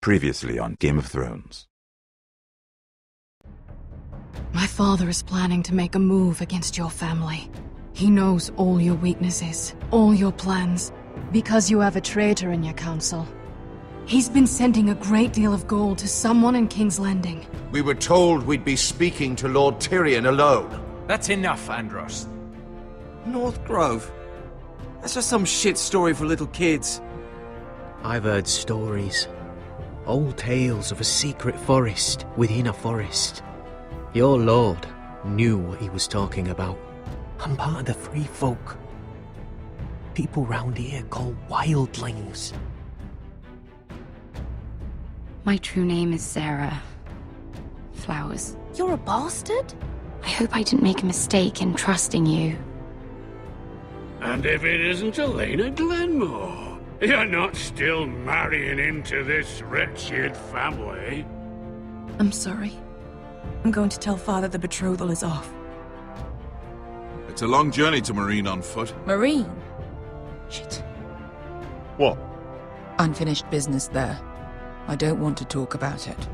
Previously on Game of Thrones. My father is planning to make a move against your family. He knows all your weaknesses, all your plans, because you have a traitor in your council. He's been sending a great deal of gold to someone in King's Landing. We were told we'd be speaking to Lord Tyrion alone. That's enough, Andros. North Grove? That's just some shit story for little kids. I've heard stories. Old tales of a secret forest within a forest. Your lord knew what he was talking about. I'm part of the free folk. People round here call wildlings. My true name is Sarah Flowers. You're a bastard? I hope I didn't make a mistake in trusting you. And if it isn't Elena Glenmore, you're not still marrying into this wretched family. I'm sorry. I'm going to tell Father the betrothal is off. It's a long journey to Marine on foot. Marine? Shit. What? Unfinished business there. I don't want to talk about it.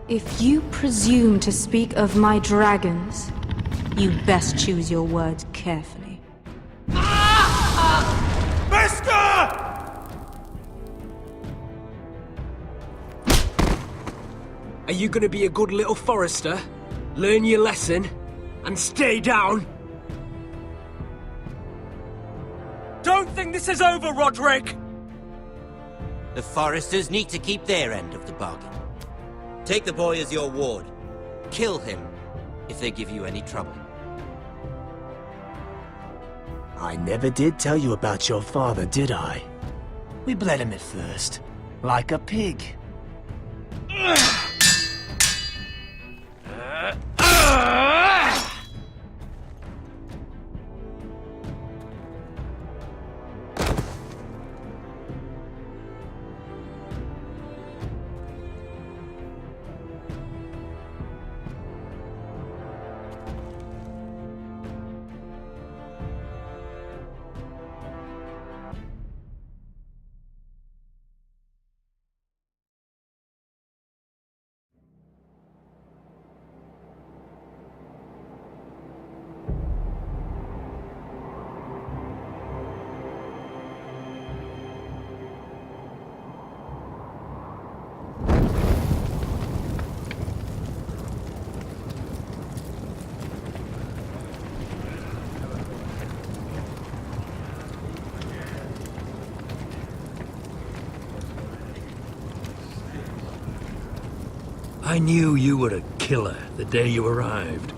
If you presume to speak of my dragons, you best choose your words carefully. Are you gonna be a good little forester? Learn your lesson? And stay down? Don't think this is over, Roderick! The foresters need to keep their end of the bargain. Take the boy as your ward. Kill him if they give you any trouble. I never did tell you about your father, did I? We bled him at first, like a pig. I knew you were a killer the day you arrived.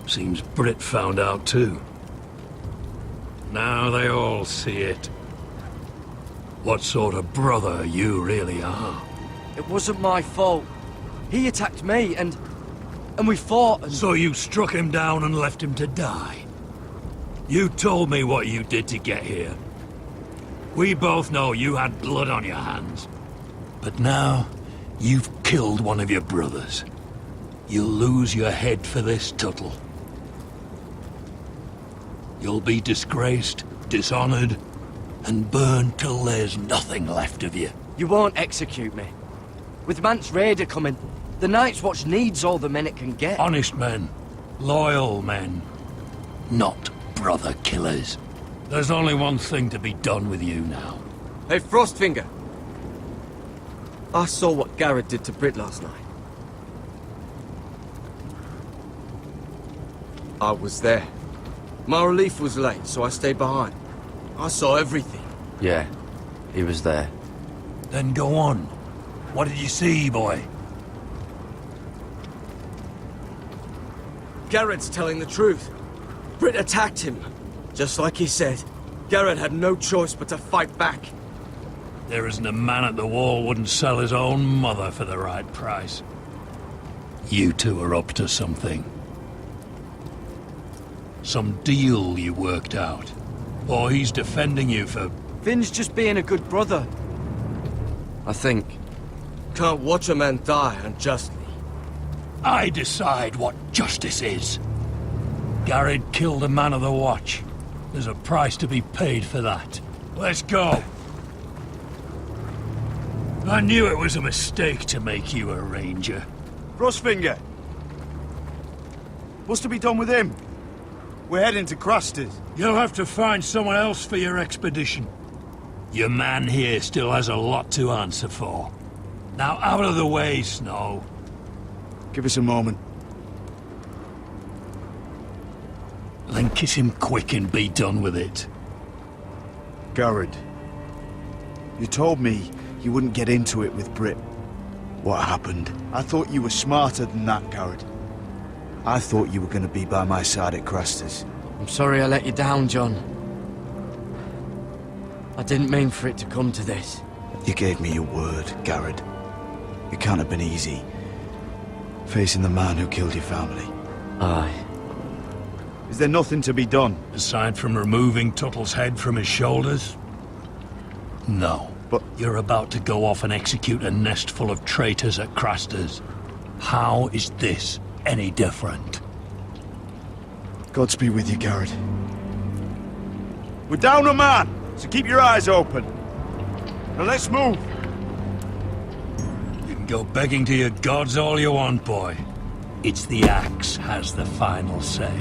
Seems Britt found out too. Now they all see it. What sort of brother you really are. It wasn't my fault. He attacked me and we fought and... So you struck him down and left him to die? You told me what you did to get here. We both know you had blood on your hands. But now, you've killed one of your brothers. You'll lose your head for this, Tuttle. You'll be disgraced, dishonored, and burned till there's nothing left of you. You won't execute me. With Mance Raider coming, the Night's Watch needs all the men it can get. Honest men. Loyal men. Not brother killers. There's only one thing to be done with you now. Hey, Frostfinger. I saw what Garrett did to Britt last night. I was there. My relief was late, so I stayed behind. I saw everything. Yeah, he was there. Then go on. What did you see, boy? Garrett's telling the truth. Britt attacked him. Just like he said, Garrett had no choice but to fight back. There isn't a man at the wall wouldn't sell his own mother for the right price. You two are up to something. Some deal you worked out. Or he's defending you for... Finn's just being a good brother. I think. Can't watch a man die unjustly. I decide what justice is. Garrett killed a man of the watch. There's a price to be paid for that. Let's go. I knew it was a mistake to make you a ranger. Frostfinger! What's to be done with him? We're heading to Craster's. You'll have to find someone else for your expedition. Your man here still has a lot to answer for. Now out of the way, Snow. Give us a moment. Then kiss him quick and be done with it. Garrett, you told me you wouldn't get into it with Brit. What happened? I thought you were smarter than that, Garrett. I thought you were going to be by my side at Craster's. I'm sorry I let you down, John. I didn't mean for it to come to this. You gave me your word, Garrett. It can't have been easy. Facing the man who killed your family. Aye. Is there nothing to be done? Aside from removing Tuttle's head from his shoulders? No. But you're about to go off and execute a nest full of traitors at Craster's. How is this any different? Godspeed with you, Garrett. We're down a man, so keep your eyes open. Now let's move. You can go begging to your gods all you want, boy. It's the axe has the final say.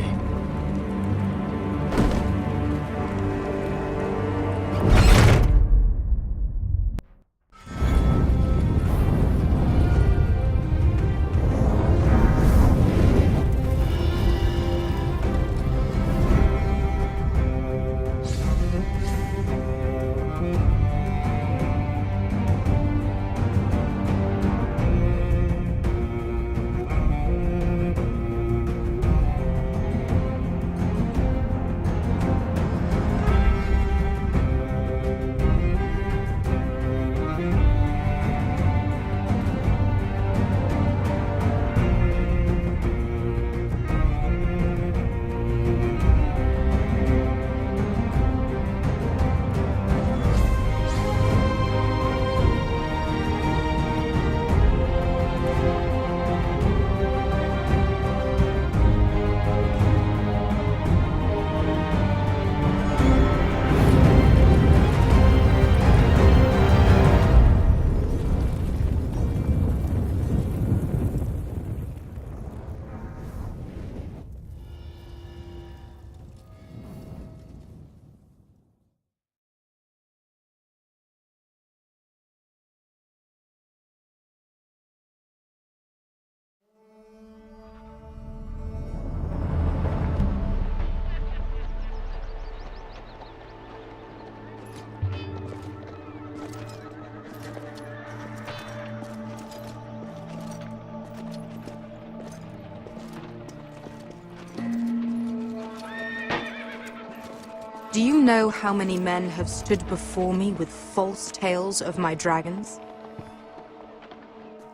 Do you know how many men have stood before me with false tales of my dragons?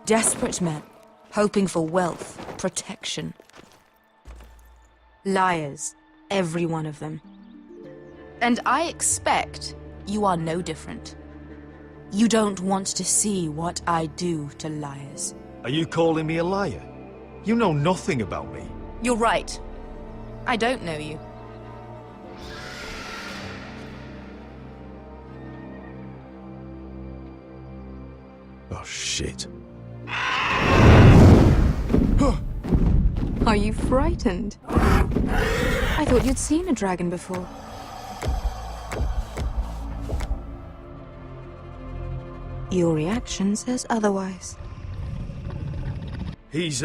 Desperate men, hoping for wealth, protection. Liars, every one of them. And I expect you are no different. You don't want to see what I do to liars. Are you calling me a liar? You know nothing about me. You're right. I don't know you. Oh, shit. Are you frightened? I thought you'd seen a dragon before. Your reaction says otherwise. He's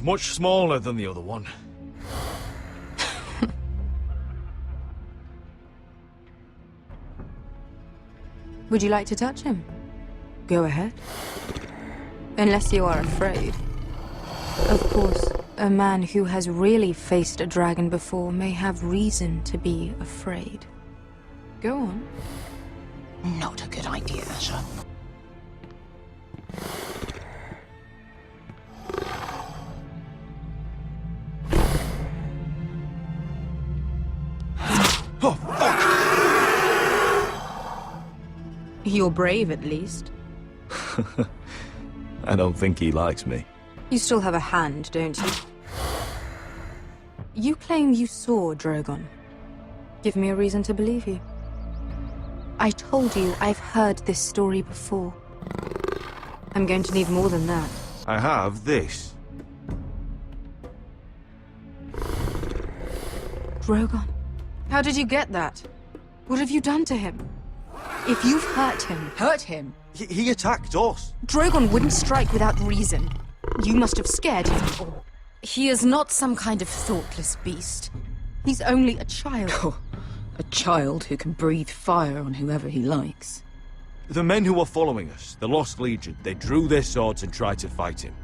much smaller than the other one. Would you like to touch him? Go ahead. Unless you are afraid. Of course, a man who has really faced a dragon before may have reason to be afraid. Go on. Not a good idea, sir. Oh, fuck! You're brave, at least. I don't think he likes me. You still have a hand, don't you? You claim you saw Drogon. Give me a reason to believe you. I told you I've heard this story before. I'm going to need more than that. I have this. Drogon, how did you get that? What have you done to him? If you've hurt him... Hurt him? He attacked us. Drogon wouldn't strike without reason. You must have scared him. Or he is not some kind of thoughtless beast. He's only a child. Oh, a child who can breathe fire on whoever he likes. The men who were following us, the Lost Legion, they drew their swords and tried to fight him.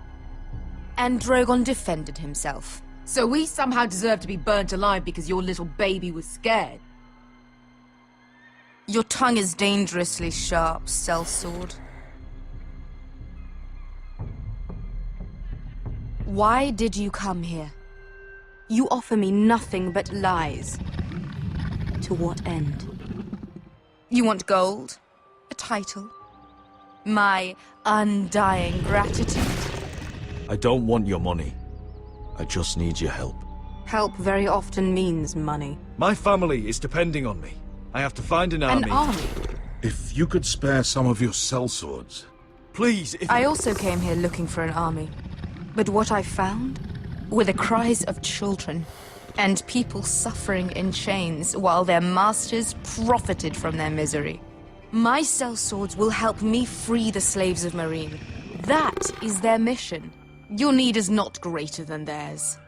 And Drogon defended himself. So we somehow deserve to be burnt alive because your little baby was scared? Your tongue is dangerously sharp, sellsword. Why did you come here? You offer me nothing but lies. To what end? You want gold? A title? My undying gratitude? I don't want your money. I just need your help. Help very often means money. My family is depending on me. I have to find an army. An army? If you could spare some of your sellswords. Please, if I also came here looking for an army. But what I found were the cries of children and people suffering in chains while their masters profited from their misery. My sellswords will help me free the slaves of Meereen. That is their mission. Your need is not greater than theirs.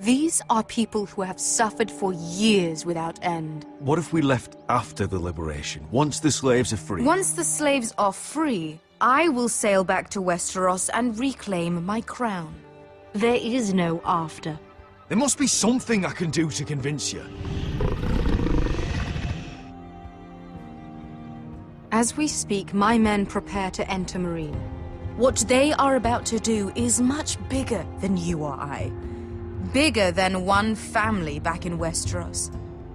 These are people who have suffered for years without end. What if we left after the liberation, once the slaves are free? Once the slaves are free, I will sail back to Westeros and reclaim my crown. There is no after. There must be something I can do to convince you. As we speak, my men prepare to enter Meereen. What they are about to do is much bigger than you or I. Bigger than one family back in Westeros.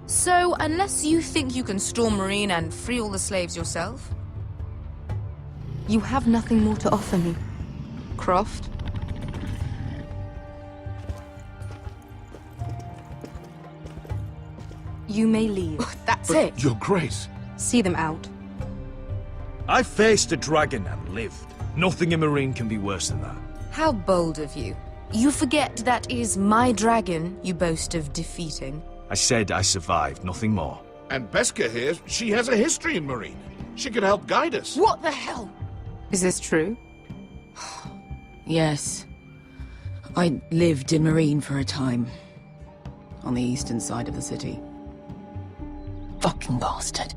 So, unless you think you can storm Meereen and free all the slaves yourself, you have nothing more to offer me, Croft. You may leave. That's it. Your Grace. See them out. I faced a dragon and lived. Nothing in Meereen can be worse than that. How bold of you. You forget that is my dragon you boast of defeating. I said I survived, nothing more. And Beskha here, she has a history in Meereen. She could help guide us. What the hell? Is this true? Yes. I lived in Meereen for a time. On the eastern side of the city. Fucking bastard.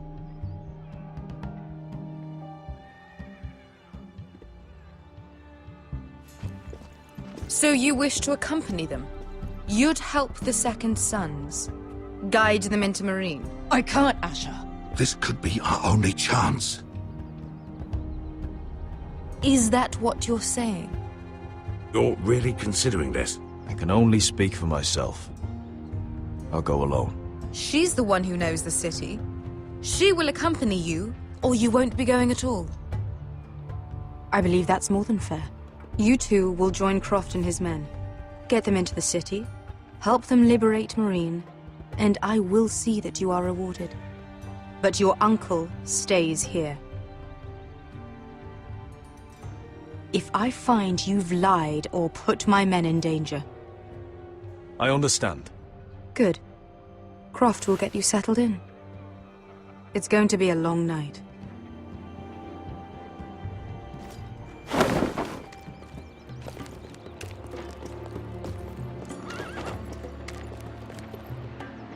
So you wish to accompany them? You'd help the Second Sons? Guide them into Meereen? I can't, Asher. This could be our only chance. Is that what you're saying? You're really considering this? I can only speak for myself. I'll go alone. She's the one who knows the city. She will accompany you, or you won't be going at all. I believe that's more than fair. You two will join Croft and his men. Get them into the city, help them liberate Meereen, and I will see that you are rewarded. But your uncle stays here. If I find you've lied or put my men in danger... I understand. Good. Croft will get you settled in. It's going to be a long night.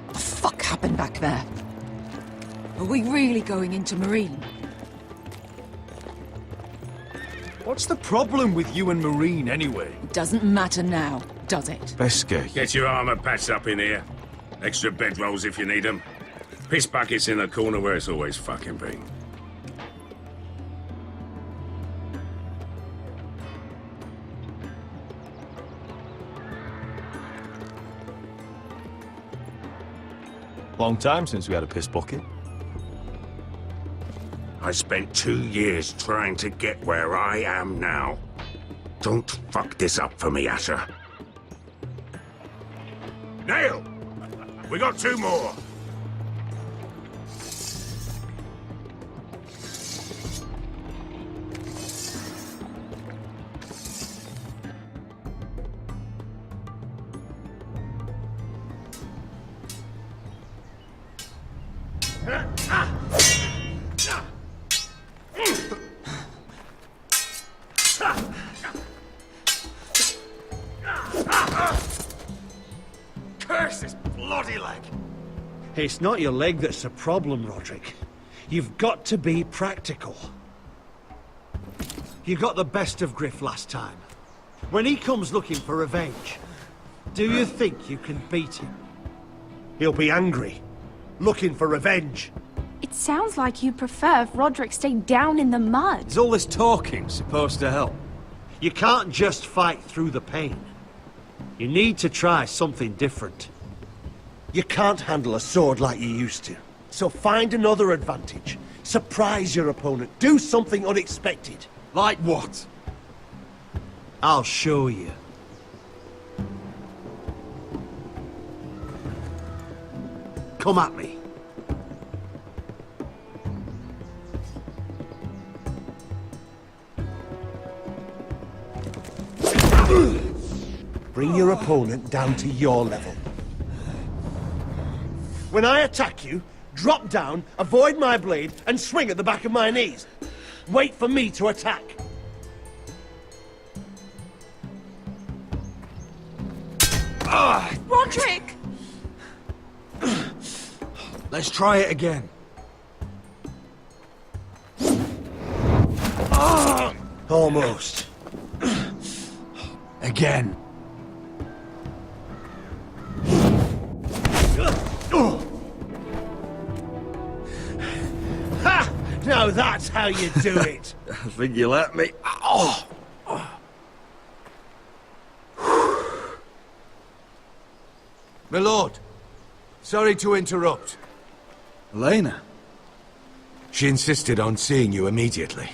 What the fuck happened back there? Are we really going into Meereen? What's the problem with you and Meereen, anyway? It doesn't matter now, does it? Beskha. Get your armor patched up in here. Extra bedrolls if you need them. Piss buckets in the corner where it's always fucking been. Long time since we had a piss bucket. I spent 2 years trying to get where I am now. Don't fuck this up for me, Asher. Nail! We got 2 more! Curse his bloody leg! It's not your leg that's the problem, Roderick. You've got to be practical. You got the best of Griff last time. When he comes looking for revenge, do you think you can beat him? He'll be angry, looking for revenge. It sounds like you prefer if Roderick stayed down in the mud. Is all this talking supposed to help? You can't just fight through the pain. You need to try something different. You can't handle a sword like you used to. So find another advantage. Surprise your opponent. Do something unexpected. Like what? I'll show you. Come at me. Bring your opponent down to your level. When I attack you, drop down, avoid my blade, and swing at the back of my knees. Wait for me to attack. Roderick! Let's try it again. Almost. Again. Ha! Now that's how you do it. I think you let me. Oh! My lord, sorry to interrupt. Elena? She insisted on seeing you immediately.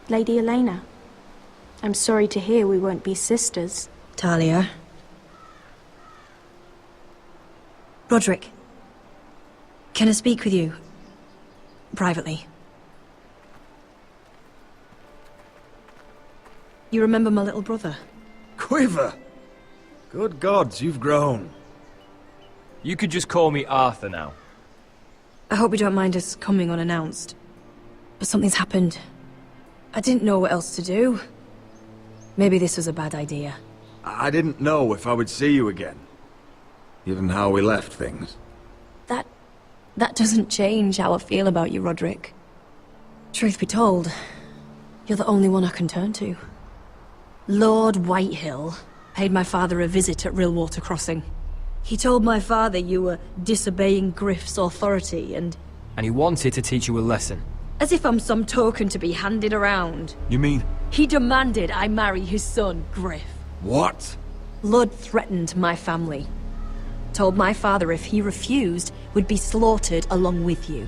Lady Elena, I'm sorry to hear we won't be sisters. Talia. Roderick. Can I speak with you? Privately. You remember my little brother? Quiver! Good gods, you've grown. You could just call me Arthur now. I hope you don't mind us coming unannounced. But something's happened. I didn't know what else to do. Maybe this was a bad idea. I didn't know if I would see you again. Given how we left things. That doesn't change how I feel about you, Roderick. Truth be told, you're the only one I can turn to. Lord Whitehill paid my father a visit at Rillwater Crossing. He told my father you were disobeying Griff's authority and he wanted to teach you a lesson. as if I'm some token to be handed around. You mean? He demanded I marry his son, Griff. What? Lord threatened my family. Told my father if he refused, would be slaughtered along with you.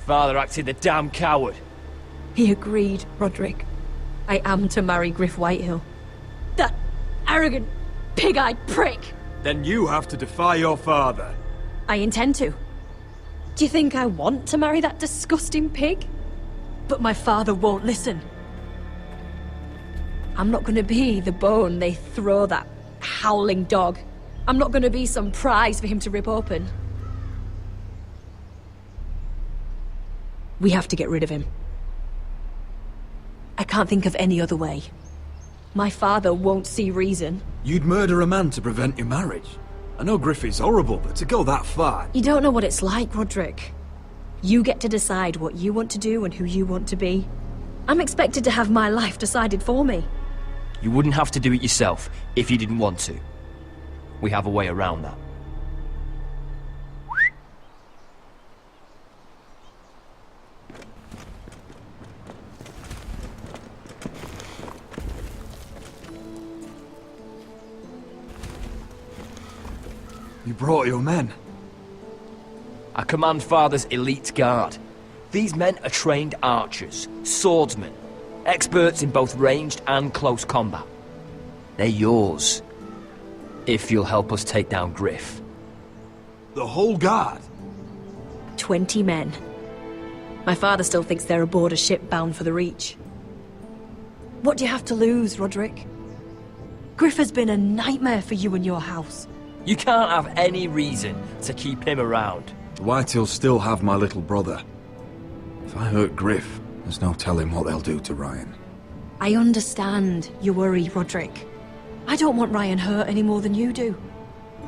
Father acted the damn coward. He agreed, Roderick. I am to marry Griff Whitehill. That arrogant, pig-eyed prick! Then you have to defy your father. I intend to. Do you think I want to marry that disgusting pig? But my father won't listen. I'm not gonna be the bone they throw that howling dog. I'm not gonna be some prize for him to rip open. We have to get rid of him. I can't think of any other way. My father won't see reason. You'd murder a man to prevent your marriage. I know Griff is horrible, but to go that far... You don't know what it's like, Roderick. You get to decide what you want to do and who you want to be. I'm expected to have my life decided for me. You wouldn't have to do it yourself if you didn't want to. We have a way around that. You brought your men. I command Father's elite guard. These men are trained archers, swordsmen, experts in both ranged and close combat. They're yours, if you'll help us take down Griff. The whole guard? 20 men. My father still thinks they're aboard a ship bound for the Reach. What do you have to lose, Roderick? Griff has been a nightmare for you and your house. You can't have any reason to keep him around. The Whitehills still have my little brother. If I hurt Griff, there's no telling what they'll do to Ryan. I understand your worry, Roderick. I don't want Ryan hurt any more than you do.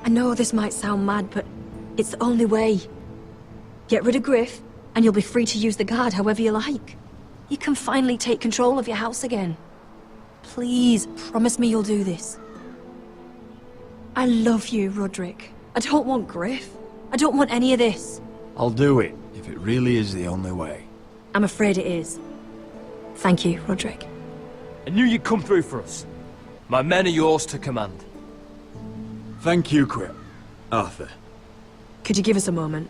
I know this might sound mad, but it's the only way. Get rid of Griff, and you'll be free to use the guard however you like. You can finally take control of your house again. Please, promise me you'll do this. I love you, Roderick. I don't want Griff. I don't want any of this. I'll do it, if it really is the only way. I'm afraid it is. Thank you, Roderick. I knew you'd come through for us. My men are yours to command. Thank you, Quip. Arthur. Could you give us a moment?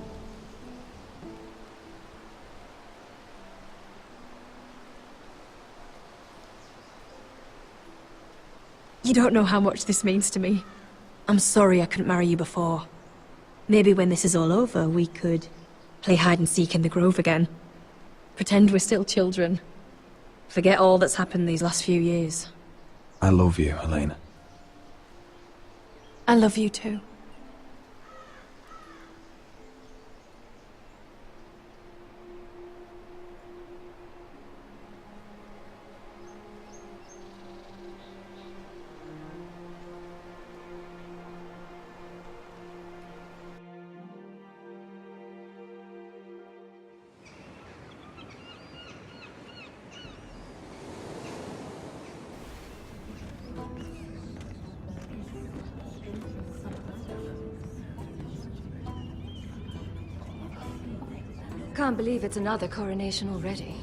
You don't know how much this means to me. I'm sorry I couldn't marry you before. Maybe when this is all over, we could play hide and seek in the grove again. Pretend we're still children. Forget all that's happened these last few years. I love you, Elena. I love you too. Can't believe it's another coronation already.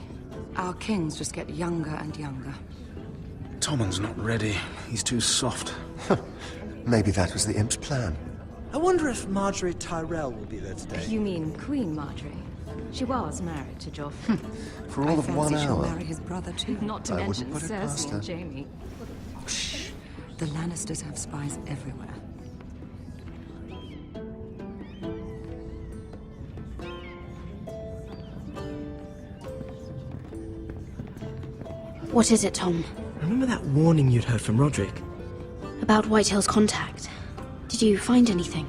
Our kings just get younger and younger. Tommen's not ready. He's too soft. Maybe that was the imp's plan. I wonder if Marjorie Tyrell will be there today. You mean Queen Marjorie? She was married to Joffrey. For all of 1 She'll hour. marry his brother too. Not to I mention wouldn't put it past Cersei her. and Jaime. Shh. The Lannisters have spies everywhere. What is it, Tom? Remember that warning you'd heard from Roderick? About Whitehill's contact. Did you find anything?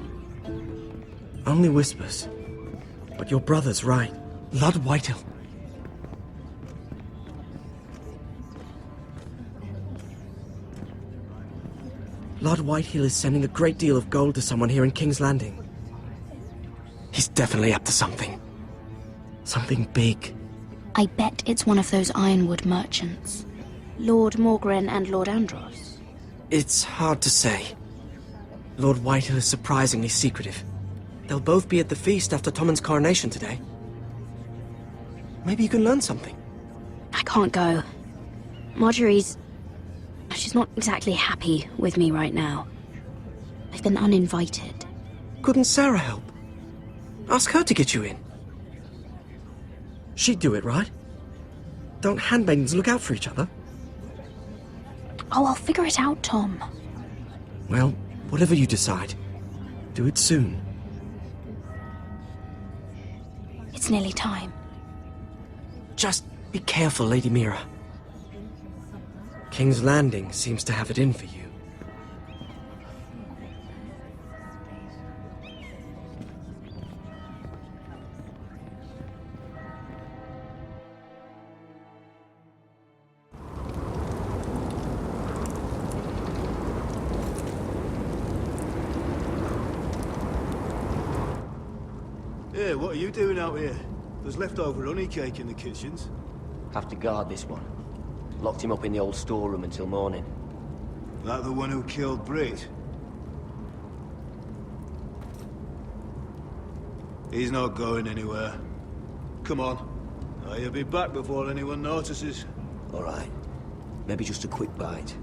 Only whispers. But your brother's right. Lord Whitehill. Lord Whitehill is sending a great deal of gold to someone here in King's Landing. He's definitely up to something. Something big. I bet it's one of those ironwood merchants. Lord Morgren and Lord Andros. It's hard to say. Lord Whitehill is surprisingly secretive. They'll both be at the feast after Tommen's coronation today. Maybe you can learn something. I can't go. Marjorie's... she's not exactly happy with me right now. I've been uninvited. Couldn't Sarah help? Ask her to get you in. She'd do it, right? Don't handmaidens look out for each other? Oh, I'll figure it out, Tom. Well, whatever you decide, do it soon. It's nearly time. Just be careful, Lady Mira. King's Landing seems to have it in for you. Hey, what are you doing out here? There's leftover honey cake in the kitchens. Have to guard this one. Locked him up in the old storeroom until morning. That the one who killed Brit? He's not going anywhere. Come on. You'll be back before anyone notices. All right. Maybe just a quick bite.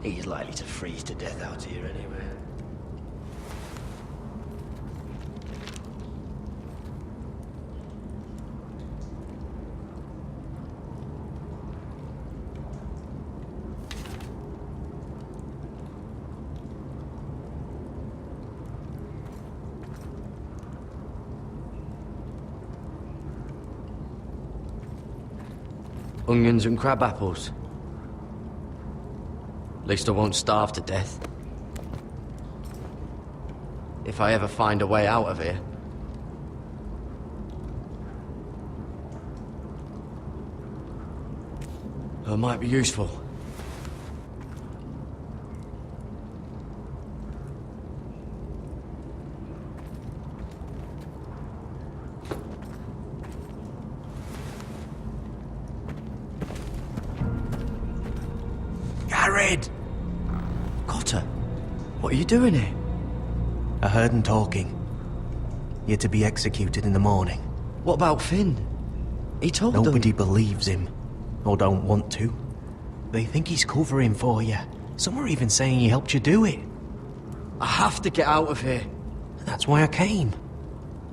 He's likely to freeze to death out here anyway. Onions and crab apples. At least I won't starve to death. If I ever find a way out of here. It might be useful. Garrett! Cotter, what are you doing here? I heard him talking. You're to be executed in the morning. What about Finn? He told them... Nobody believes him. Or don't want to. They think he's covering for you. Some are even saying he helped you do it. I have to get out of here. That's why I came.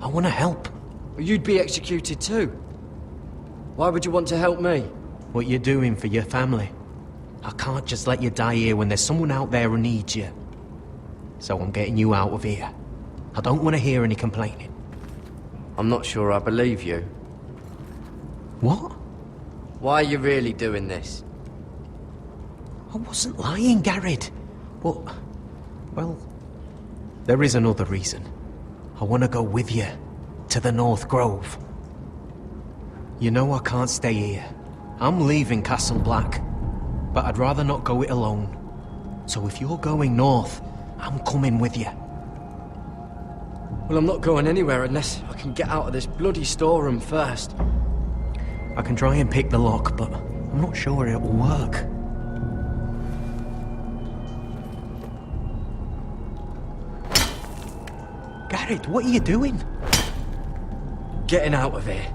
I want to help. You'd be executed too. Why would you want to help me? What you're doing for your family. I can't just let you die here when there's someone out there who needs you. So I'm getting you out of here. I don't want to hear any complaining. I'm not sure I believe you. What? Why are you really doing this? I wasn't lying, Garrett. But, well, there is another reason. I want to go with you, to the North Grove. You know I can't stay here. I'm leaving Castle Black, but I'd rather not go it alone. So if you're going north, I'm coming with you. Well, I'm not going anywhere unless I can get out of this bloody storeroom first. I can try and pick the lock, but I'm not sure it will work. Garrett, what are you doing? Getting out of here.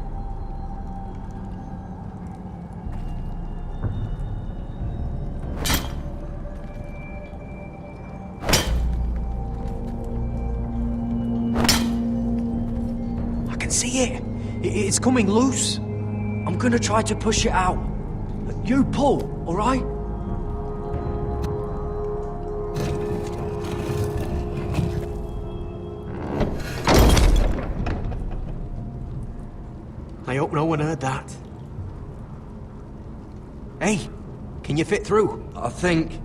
I can see it. It's coming loose. I'm gonna try to push it out. You pull, all right? I hope no one heard that. Hey, can you fit through? I think.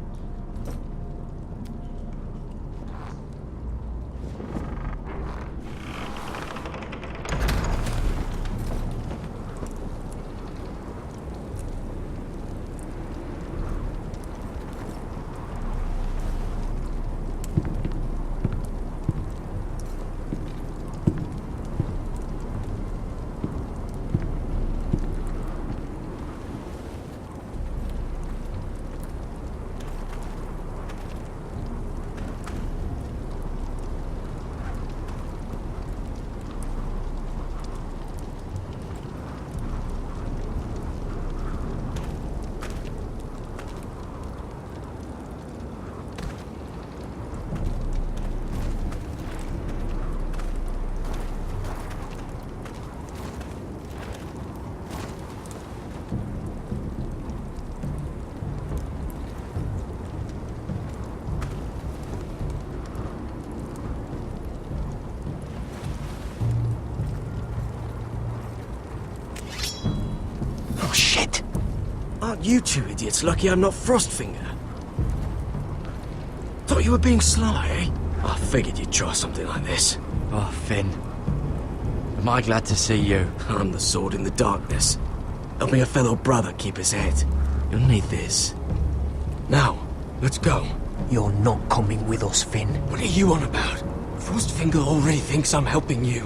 Oh, shit! Aren't you two idiots lucky I'm not Frostfinger? Thought you were being sly, eh? I figured you'd try something like this. Oh, Finn. Am I glad to see you? I'm the sword in the darkness. Helping a fellow brother keep his head. You'll need this. Now, let's go. You're not coming with us, Finn. What are you on about? Frostfinger already thinks I'm helping you.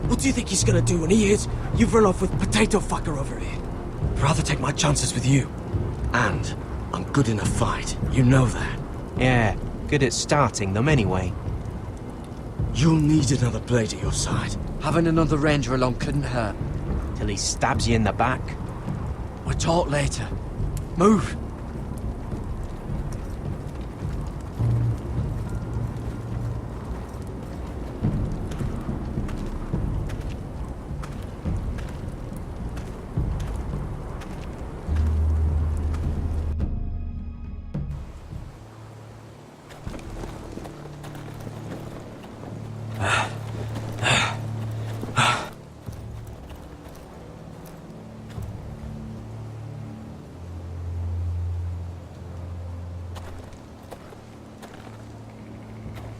What do you think he's gonna do when he hears you've run off with Potato Fucker over here? I'd rather take my chances with you. And I'm good in a fight. You know that. Yeah, good at starting them anyway. You'll need another blade at your side. Having another ranger along couldn't hurt. Till he stabs you in the back. We'll talk later. Move!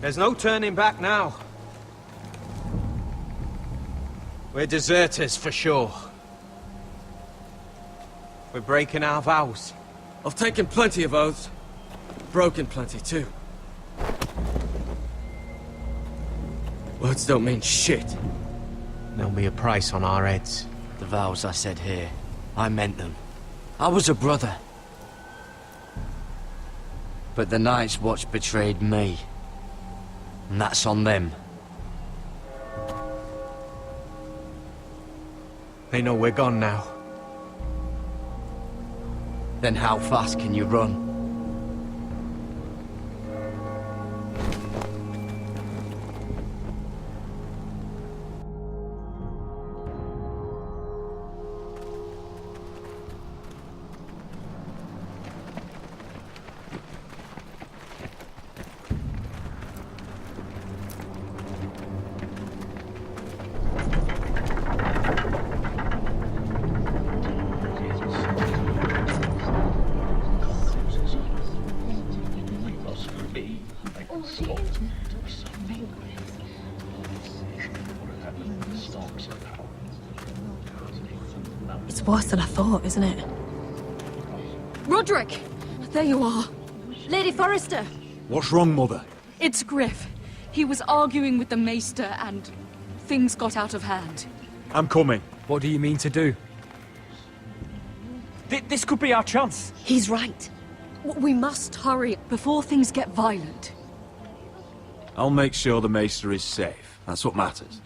There's no turning back now. We're deserters, for sure. We're breaking our vows. I've taken plenty of oaths. Broken plenty, too. Words don't mean shit. There'll be a price on our heads. The vows I said here, I meant them. I was a brother. But the Night's Watch betrayed me. And that's on them. They know we're gone now. Then how fast can you run? It's worse than I thought, isn't it? Roderick! There you are. Lady Forrester! What's wrong, Mother? It's Griff. He was arguing with the Maester and things got out of hand. I'm coming. What do you mean to do? This could be our chance. He's right. We must hurry before things get violent. I'll make sure the Maester is safe. That's what matters.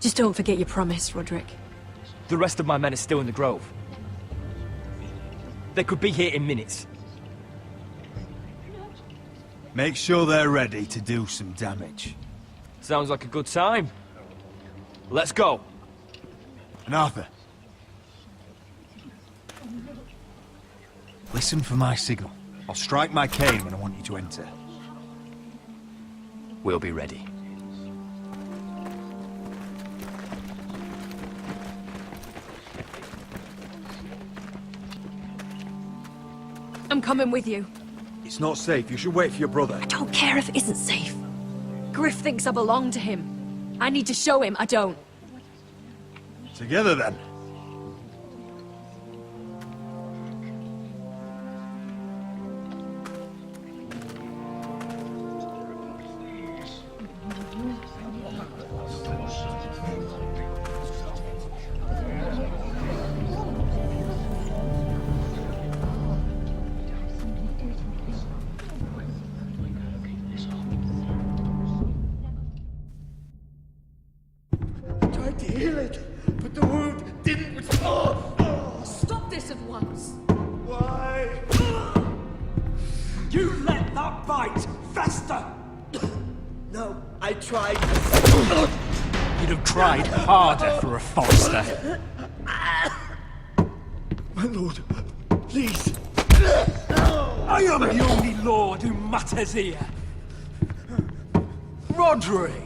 Just don't forget your promise, Roderick. The rest of my men are still in the grove. They could be here in minutes. Make sure they're ready to do some damage. Sounds like a good time. Let's go. And Arthur. Listen for my signal. I'll strike my cane when I want you to enter. We'll be ready. I'm coming with you. It's not safe. You should wait for your brother. I don't care if it isn't safe. Griff thinks I belong to him. I need to show him I don't. Together, then. Tried to heal it, but the wound didn't restore. Stop this at once. Why? You let that bite fester. No, I tried. You'd have tried harder for a Forrester. My lord, please. I am the only lord who matters here. Roderick!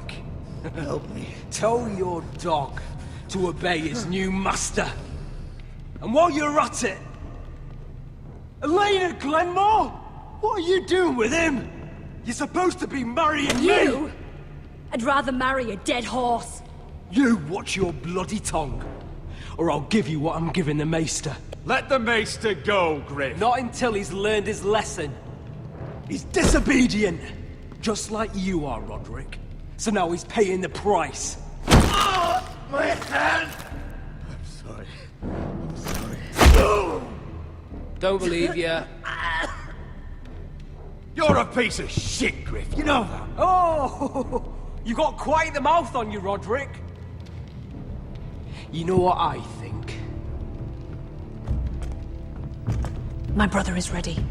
Help me. Tell your dog to obey his new master. And while you're at it... Elena Glenmore? What are you doing with him? You're supposed to be marrying You? me! I'd rather marry a dead horse. You watch your bloody tongue, or I'll give you what I'm giving the Maester. Let the Maester go, Griff. Not until he's learned his lesson. He's disobedient, just like you are, Roderick. So now he's paying the price. My hand! I'm sorry. I'm sorry. Don't believe you. You're a piece of shit, Griff. You know that. Oh, you got quite the mouth on you, Roderick. You know what I think? My brother is ready.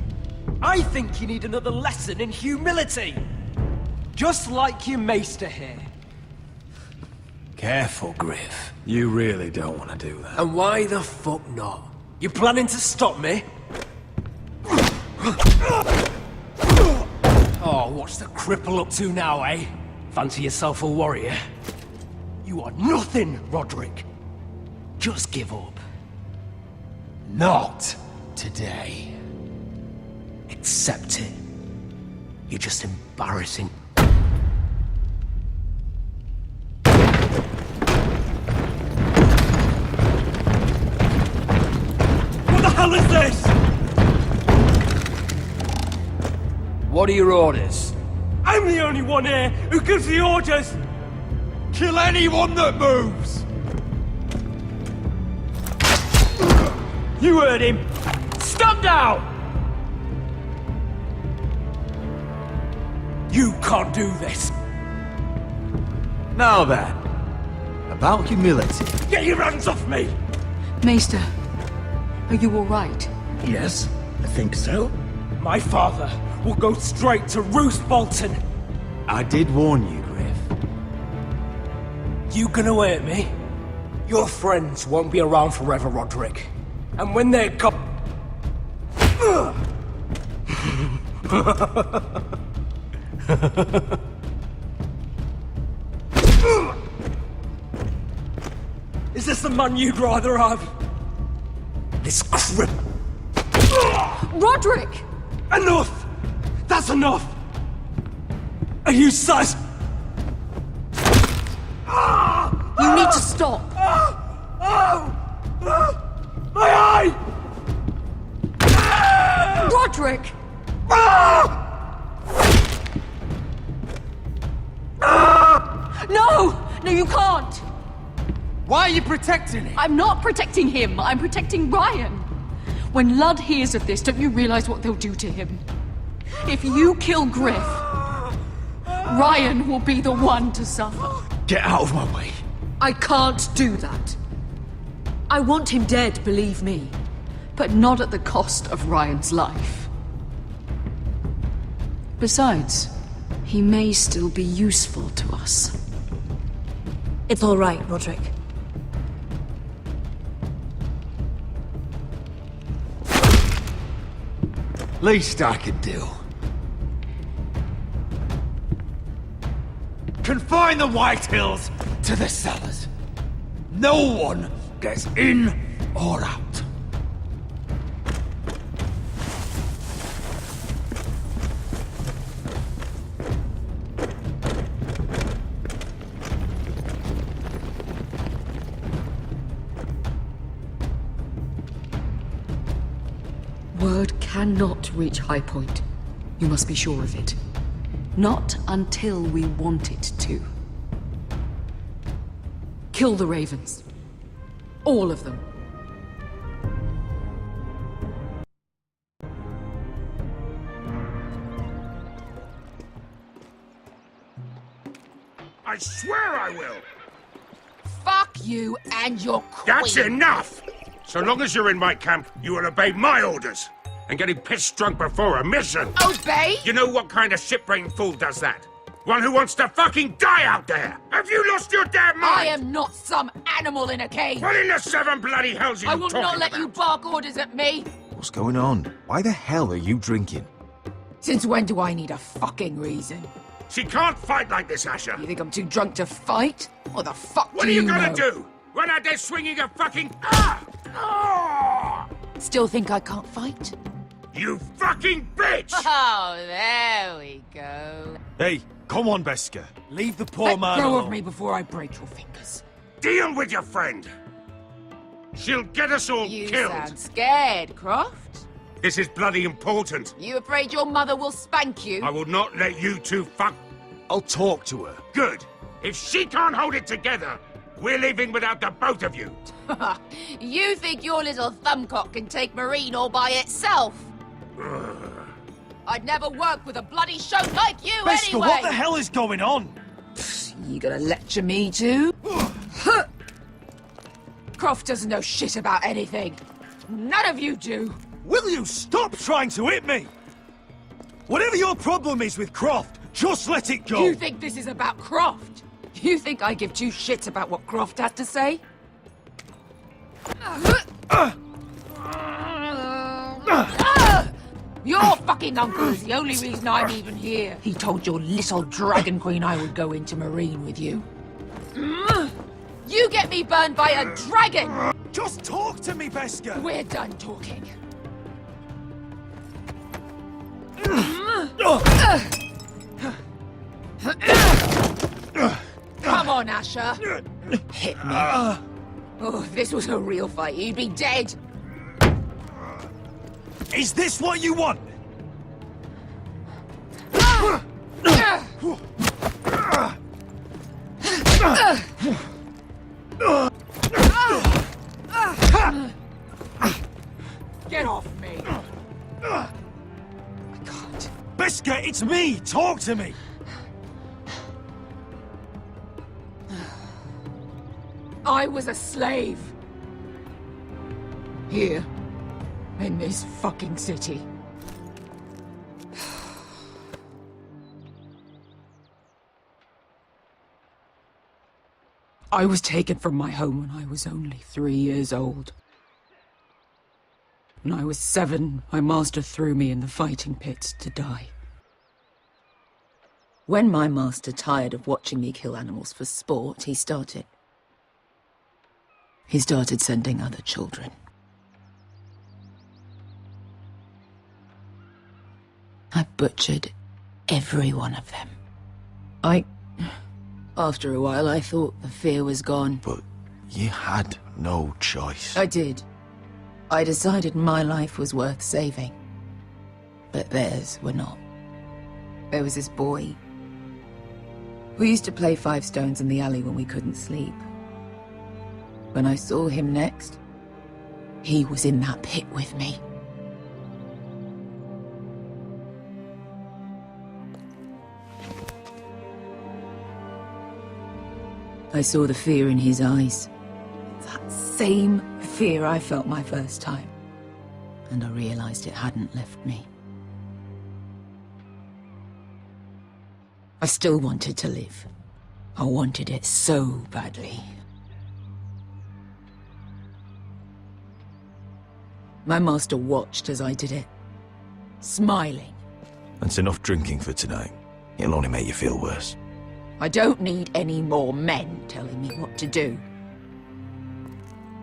I think you need another lesson in humility. Just like your Maester here. Careful, Griff. You really don't want to do that. And why the fuck not? You planning to stop me? Oh, what's the cripple up to now, eh? Fancy yourself a warrior? You are nothing, Roderick. Just give up. Not today. Accept it. You're just embarrassing. What are your orders? I'm the only one here who gives the orders! Kill anyone that moves! You heard him! Stand down! You can't do this! Now then, about humility. Get your hands off me! Maester, are you alright? Yes, I think so. My father will go straight to Roose Bolton. I did warn you, Griff. You gonna hurt me? Your friends won't be around forever, Roderick. And when they're gone... Is this the man you'd rather have? This crip... Roderick! Enough! That's enough! Are you sus? You need to stop! My eye! Roderick! No! No, you can't! Why are you protecting him? I'm not protecting him. I'm protecting Ryan. When Ludd hears of this, don't you realize what they'll do to him? If you kill Griff, Ryan will be the one to suffer. Get out of my way. I can't do that. I want him dead, believe me. But not at the cost of Ryan's life. Besides, he may still be useful to us. It's all right, Roderick. Least I could do. Confine the White Hills to the cellars. No one gets in or out. Word cannot reach High Point. You must be sure of it. Not until we want it to. Kill the ravens. All of them. I swear I will! Fuck you and your queen. That's enough! So long as you're in my camp, you will obey my orders. And getting pissed drunk before a mission. Obey? You know what kind of shit-brained fool does that? One who wants to fucking die out there! Have you lost your damn mind? I am not some animal in a cage. What in the seven bloody hells are you I will talking not let about? you bark orders at me. What's going on? Why the hell are you drinking? Since when do I need a fucking reason? She can't fight like this, Asher. You think I'm too drunk to fight? What the fuck What do are you know? gonna do? Run out there swinging a fucking... Ah! Still think I can't fight? You fucking bitch! Oh, there we go. Hey, come on, Beskar. Leave the poor man Let go alone. of me before I break your fingers. Deal with your friend. She'll get us all You killed. sound scared, Croft. This is bloody important. You afraid your mother will spank you? I will not let you two fuck... I'll talk to her. Good. If she can't hold it together, we're leaving without the both of you. You think your little thumbcock can take Marine all by itself? I'd never work with a bloody show like you Beskar, anyway! what the hell is going on? You gonna lecture me too? Croft doesn't know shit about anything. None of you do. Will you stop trying to hit me? Whatever your problem is with Croft, just let it go. You think this is about Croft? You think I give two shits about what Croft had to say? Your fucking uncle is the only reason I'm even here. He told your little dragon queen I would go into Marine with you. You get me burned by a dragon! Just talk to me, Beskar! We're done talking. Come on, Asher. Hit me. Oh, if this was a real fight, you'd be dead. Is this what you want? Get off me! Biscuit, it's me! Talk to me! I was a slave. Here. In this fucking city. I was taken from my home when I was only 3 years old. When I was 7, my master threw me in the fighting pits to die. When my master tired of watching me kill animals for sport, he started sending other children. I butchered every one of them. After a while, I thought the fear was gone. But you had no choice. I did. I decided my life was worth saving. But theirs were not. There was this boy. We used to play 5 stones in the alley when we couldn't sleep. When I saw him next, he was in that pit with me. I saw the fear in his eyes. That same fear I felt my first time. And I realized it hadn't left me. I still wanted to live. I wanted it so badly. My master watched as I did it, smiling. That's enough drinking for tonight. It'll only make you feel worse. I don't need any more men telling me what to do.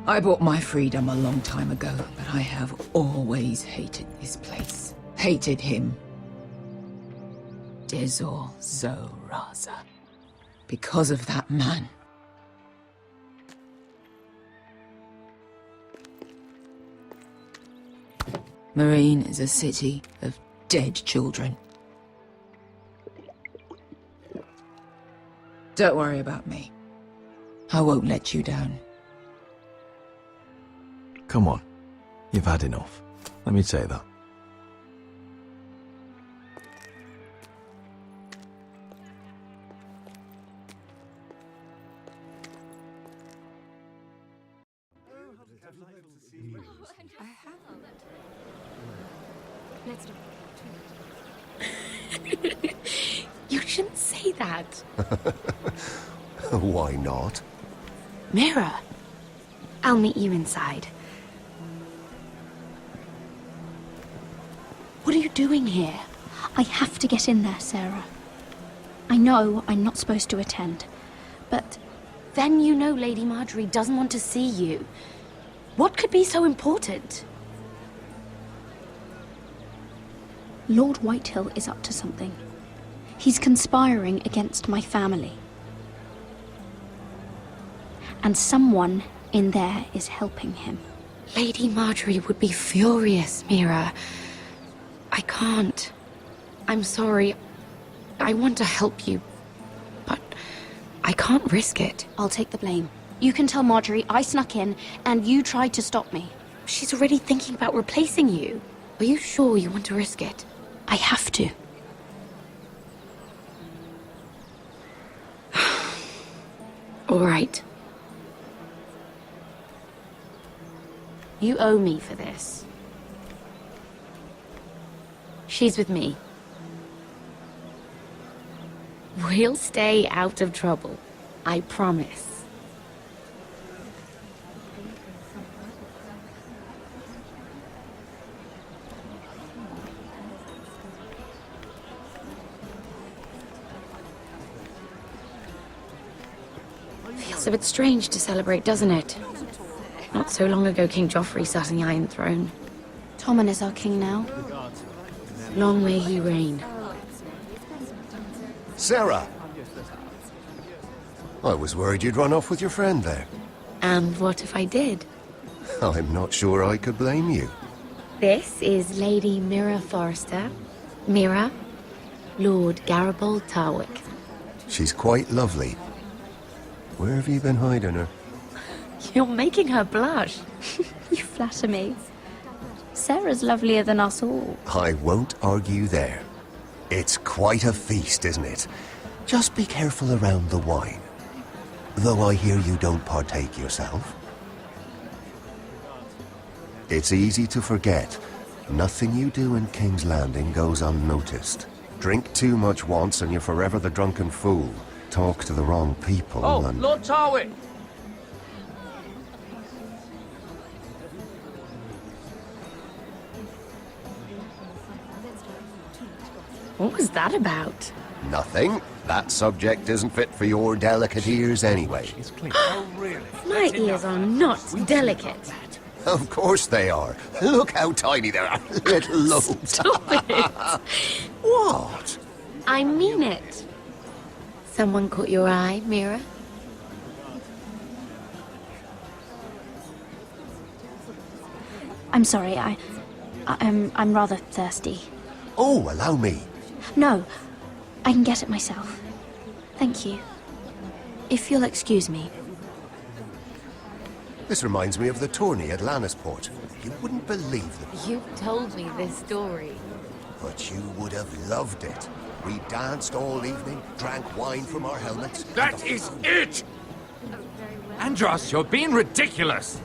I bought my freedom a long time ago, but I have always hated this place. Hated him. Dezor Zoraza. Because of that man. Marine is a city of dead children. Don't worry about me. I won't let you down. Come on. You've had enough. Let me say that. You shouldn't say that. Why not? Mira, I'll meet you inside. What are you doing here? I have to get in there, Sarah. I know I'm not supposed to attend, but... Then you know Lady Marjorie doesn't want to see you. What could be so important? Lord Whitehill is up to something. He's conspiring against my family. And someone in there is helping him. Lady Marjorie would be furious, Mira. I can't. I'm sorry. I want to help you, but I can't risk it. I'll take the blame. You can tell Marjorie I snuck in and you tried to stop me. She's already thinking about replacing you. Are you sure you want to risk it? I have to. All right. You owe me for this. She's with me. We'll stay out of trouble. I promise. Feels a bit strange to celebrate, doesn't it? Not so long ago, King Joffrey sat on the Iron Throne. Tommen is our king now. Long may he reign. Sarah! I was worried you'd run off with your friend there. And what if I did? I'm not sure I could blame you. This is Lady Mira Forrester. Mira, Lord Garibald Tarwick. She's quite lovely. Where have you been hiding her? You're making her blush. You flatter me. Sarah's lovelier than us all. I won't argue there. It's quite a feast, isn't it? Just be careful around the wine. Though I hear you don't partake yourself. It's easy to forget. Nothing you do in King's Landing goes unnoticed. Drink too much once and you're forever the drunken fool. Talk to the wrong people and... Lord Tarwick! What was that about? Nothing. That subject isn't fit for your delicate ears anyway. Oh, really? My ears are not delicate. Of course they are. Look how tiny they are. Little lobes. Stop it. What? I mean it. Someone caught your eye, Mira? I'm sorry, I'm rather thirsty. Oh, allow me. No, I can get it myself. Thank you. If you'll excuse me. This reminds me of the tourney at Lannisport. You wouldn't believe it. You've told me this story. But you would have loved it. We danced all evening, drank wine from our helmets. That is it! Andros, you're being ridiculous!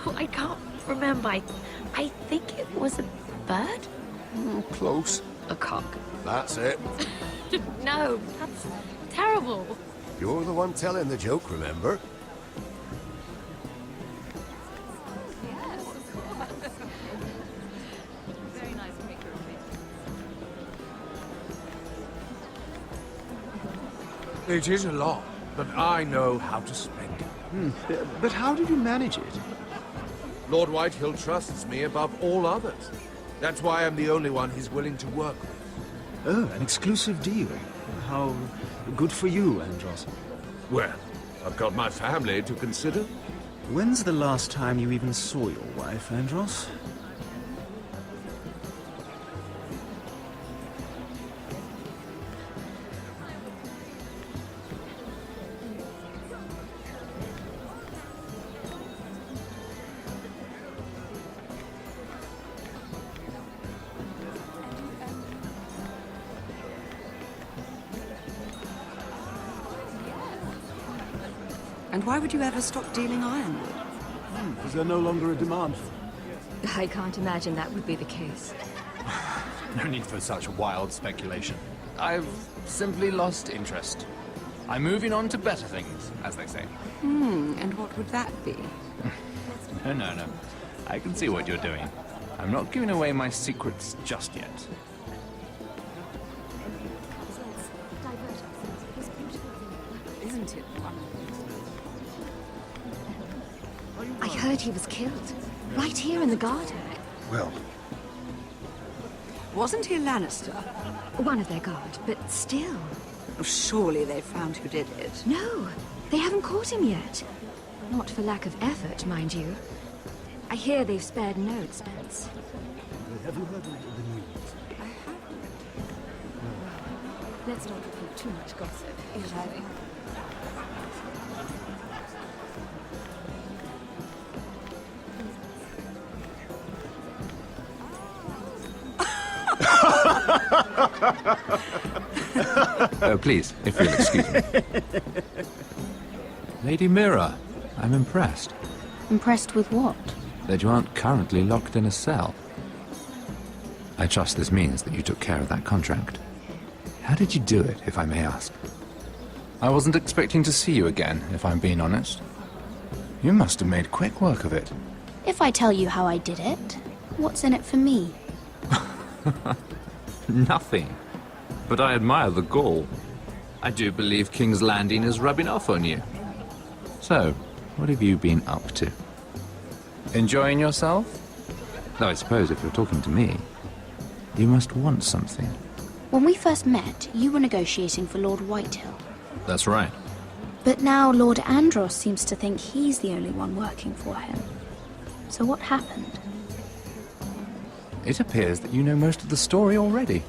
Oh, I can't remember. I think it was a bird? Close. A cock. That's it. No, that's terrible. You're the one telling the joke, remember? It is a lot, but I know how to spend it. But how did you manage it? Lord Whitehill trusts me above all others. That's why I'm the only one he's willing to work with. Oh, an exclusive deal. How good for you, Andros. Well, I've got my family to consider. When's the last time you even saw your wife, Andros? And why would you ever stop dealing ironwood? Is there no longer a demand? I can't imagine that would be the case. No need for such wild speculation. I've simply lost interest. I'm moving on to better things, as they say. And what would that be? No. I can see what you're doing. I'm not giving away my secrets just yet. Isn't it wonderful? I heard he was killed. Right here in the garden. Well... Wasn't he a Lannister? One of their guard, but still. Oh, surely they found who did it. No, they haven't caught him yet. Not for lack of effort, mind you. I hear they've spared no expense. Have you heard the news? I haven't. Let's not repeat too much gossip. Exactly. Oh, please, if you'll excuse me. Lady Mira, I'm impressed. Impressed with what? That you aren't currently locked in a cell. I trust this means that you took care of that contract. How did you do it, if I may ask? I wasn't expecting to see you again, if I'm being honest. You must have made quick work of it. If I tell you how I did it, what's in it for me? Nothing. But I admire the gall. I do believe King's Landing is rubbing off on you. So, what have you been up to? Enjoying yourself? Though I suppose if you're talking to me, you must want something. When we first met, you were negotiating for Lord Whitehill. That's right. But now Lord Andros seems to think he's the only one working for him. So what happened? It appears that you know most of the story already.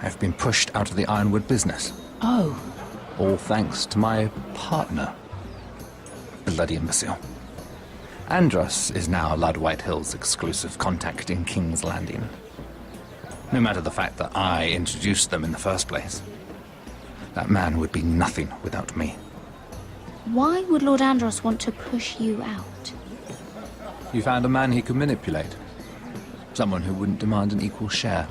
I've been pushed out of the ironwood business. Oh. All thanks to my partner. Bloody imbecile. Andros is now Lord Whitehill's exclusive contact in King's Landing. No matter the fact that I introduced them in the first place. That man would be nothing without me. Why would Lord Andros want to push you out? You found a man he could manipulate. Someone who wouldn't demand an equal share.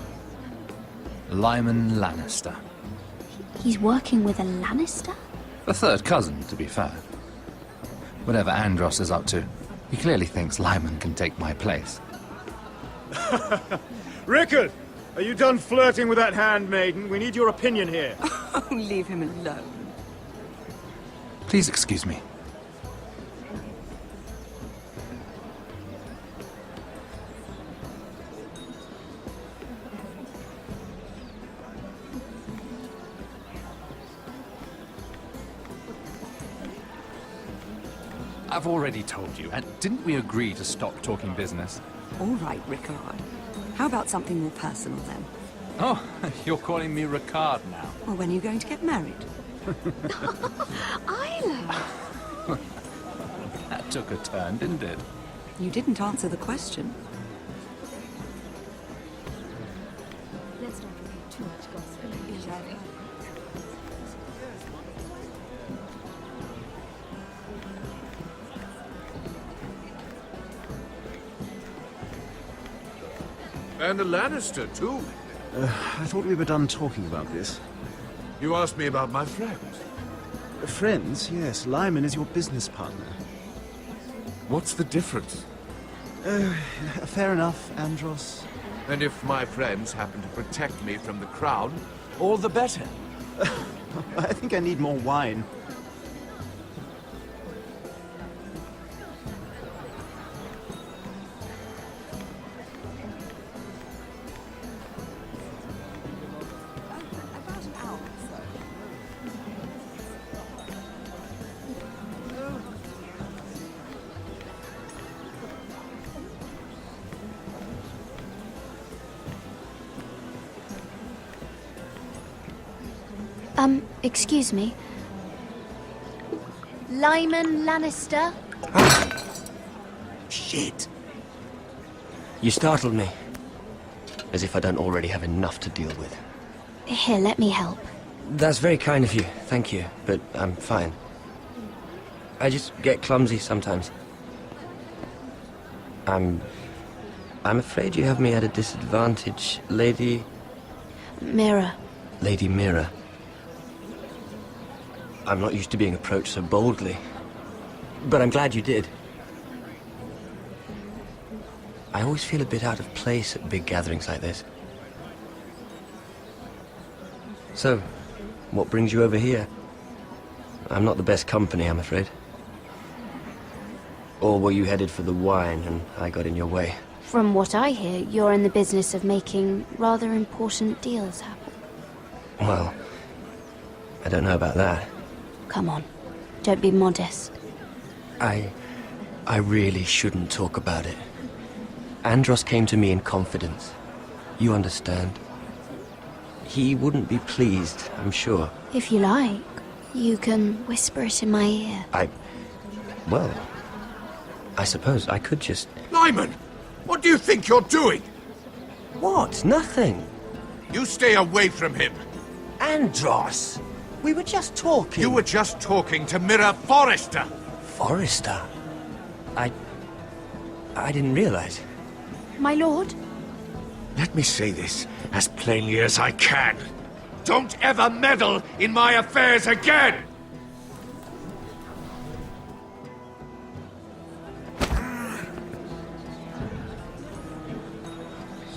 Lyman Lannister. He's working with a Lannister? A third cousin, to be fair. Whatever Andros is up to, he clearly thinks Lyman can take my place. Rickard! Are you done flirting with that handmaiden? We need your opinion here. Oh, leave him alone. Please excuse me. I've already told you, and didn't we agree to stop talking business? All right, Rickard. How about something more personal then? Oh, you're calling me Ricard now. Well, when are you going to get married? Isla! That took a turn, didn't it? You didn't answer the question. Let's not repeat too much gossip. And a Lannister, too. I thought we were done talking about this. You asked me about my friends. Friends, yes. Lyman is your business partner. What's the difference? Fair enough, Andros. And if my friends happen to protect me from the crown, all the better. I think I need more wine. Excuse me. Lyman Lannister? Shit. You startled me. As if I don't already have enough to deal with. Here, let me help. That's very kind of you, thank you, but I'm fine. I just get clumsy sometimes. I'm afraid you have me at a disadvantage, Lady... Mira. Lady Mira. I'm not used to being approached so boldly. But I'm glad you did. I always feel a bit out of place at big gatherings like this. So, what brings you over here? I'm not the best company, I'm afraid. Or were you headed for the wine and I got in your way? From what I hear, you're in the business of making rather important deals happen. Well, I don't know about that. Come on, don't be modest. I really shouldn't talk about it. Andros came to me in confidence. You understand? He wouldn't be pleased, I'm sure. If you like, you can whisper it in my ear. Well, I suppose I could just... Lyman! What do you think you're doing? What? Nothing. You stay away from him. Andros! We were just talking. You were just talking to Mira Forrester. Forrester? I didn't realize. My lord? Let me say this as plainly as I can. Don't ever meddle in my affairs again!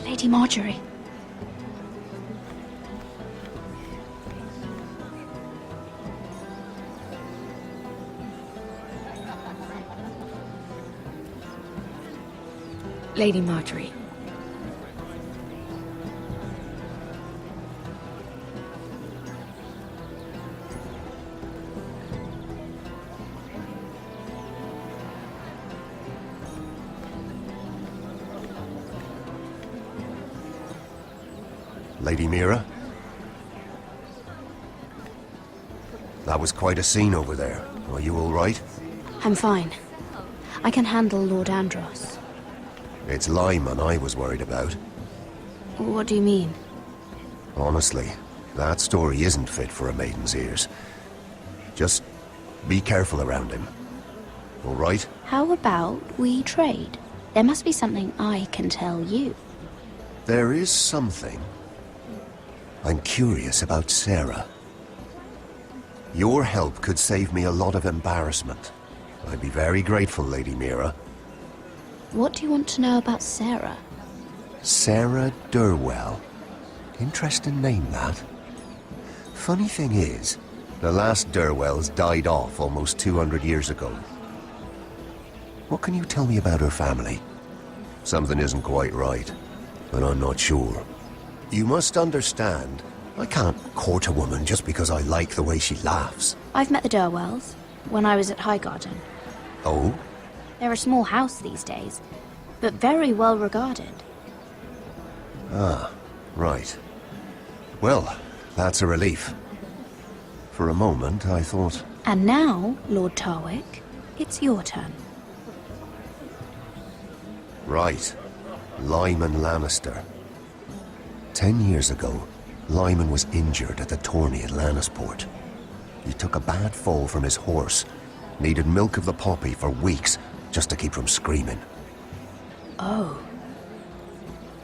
Lady Marjorie. Lady Marjorie. Lady Mira? That was quite a scene over there. Are you all right? I'm fine. I can handle Lord Andros. It's Lyman I was worried about. What do you mean? Honestly, that story isn't fit for a maiden's ears. Just be careful around him. All right? How about we trade? There must be something I can tell you. There is something. I'm curious about Sarah. Your help could save me a lot of embarrassment. I'd be very grateful, Lady Mira. What do you want to know about Sarah? Sarah Durwell. Interesting name, that. Funny thing is, the last Durwells died off almost 200 years ago. What can you tell me about her family? Something isn't quite right, but I'm not sure. You must understand, I can't court a woman just because I like the way she laughs. I've met the Durwells when I was at Highgarden. Oh? They're a small house these days, but very well regarded. Ah, right. Well, that's a relief. For a moment, I thought... And now, Lord Tarwick, it's your turn. Right. Lyman Lannister. 10 years ago, Lyman was injured at the tourney at Lannisport. He took a bad fall from his horse, needed milk of the poppy for weeks just to keep from screaming. Oh.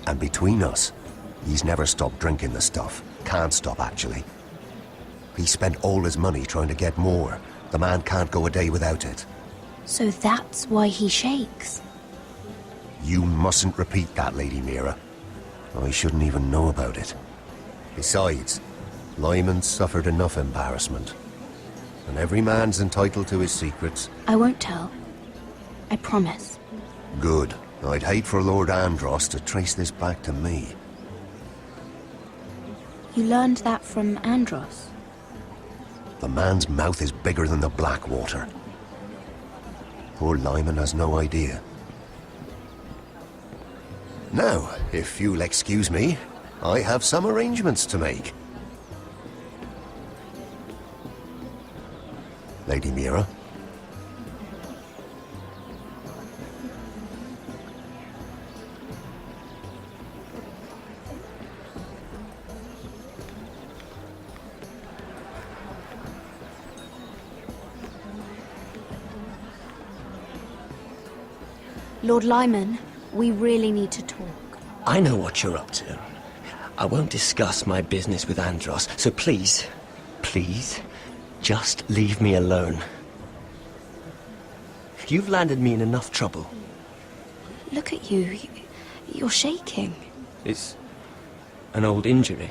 And between us, he's never stopped drinking the stuff. Can't stop, actually. He spent all his money trying to get more. The man can't go a day without it. So that's why he shakes. You mustn't repeat that, Lady Mira. I shouldn't even know about it. Besides, Lyman suffered enough embarrassment. And every man's entitled to his secrets. I won't tell. I promise. Good. I'd hate for Lord Andros to trace this back to me. You learned that from Andros? The man's mouth is bigger than the Blackwater. Poor Lyman has no idea. Now, if you'll excuse me, I have some arrangements to make. Lady Mira? Lord Lyman, we really need to talk. I know what you're up to. I won't discuss my business with Andros, so please, just leave me alone. You've landed me in enough trouble. Look at you. You're shaking. It's an old injury.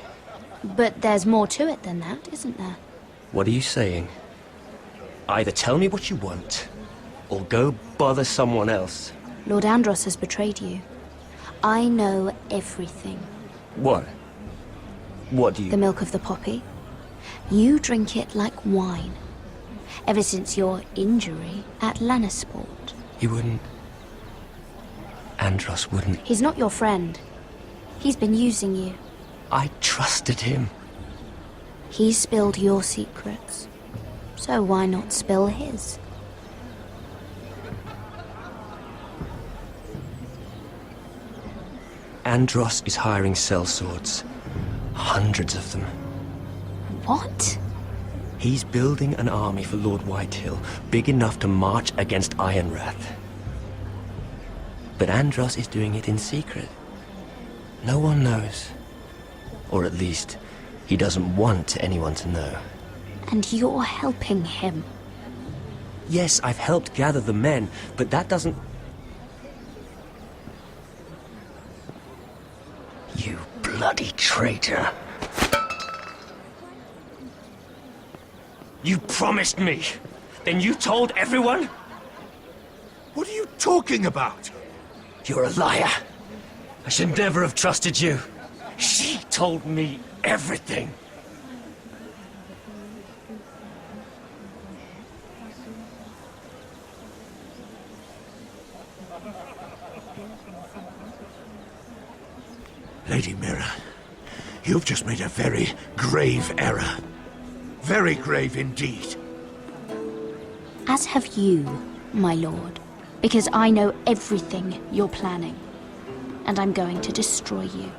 But there's more to it than that, isn't there? What are you saying? Either tell me what you want, or go bother someone else. Lord Andros has betrayed you. I know everything. What? What do you... The milk of the poppy. You drink it like wine. Ever since your injury at Lannisport. He wouldn't... Andros wouldn't... He's not your friend. He's been using you. I trusted him. He spilled your secrets. So why not spill his? Andros is hiring sellswords. Hundreds of them. What? He's building an army for Lord Whitehill, big enough to march against Ironrath. But Andros is doing it in secret. No one knows. Or at least, he doesn't want anyone to know. And you're helping him. Yes, I've helped gather the men, but that doesn't... You bloody traitor. You promised me. Then you told everyone? What are you talking about? You're a liar. I should never have trusted you. She told me everything. Lady Mira, you've just made a very grave error. Very grave indeed. As have you, my lord, because I know everything you're planning, and I'm going to destroy you.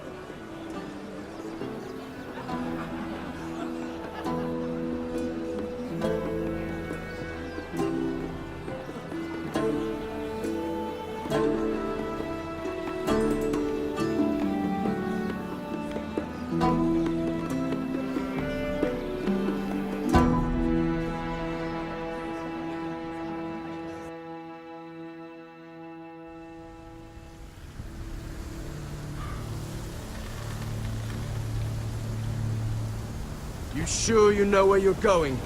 You sure you know where you're going?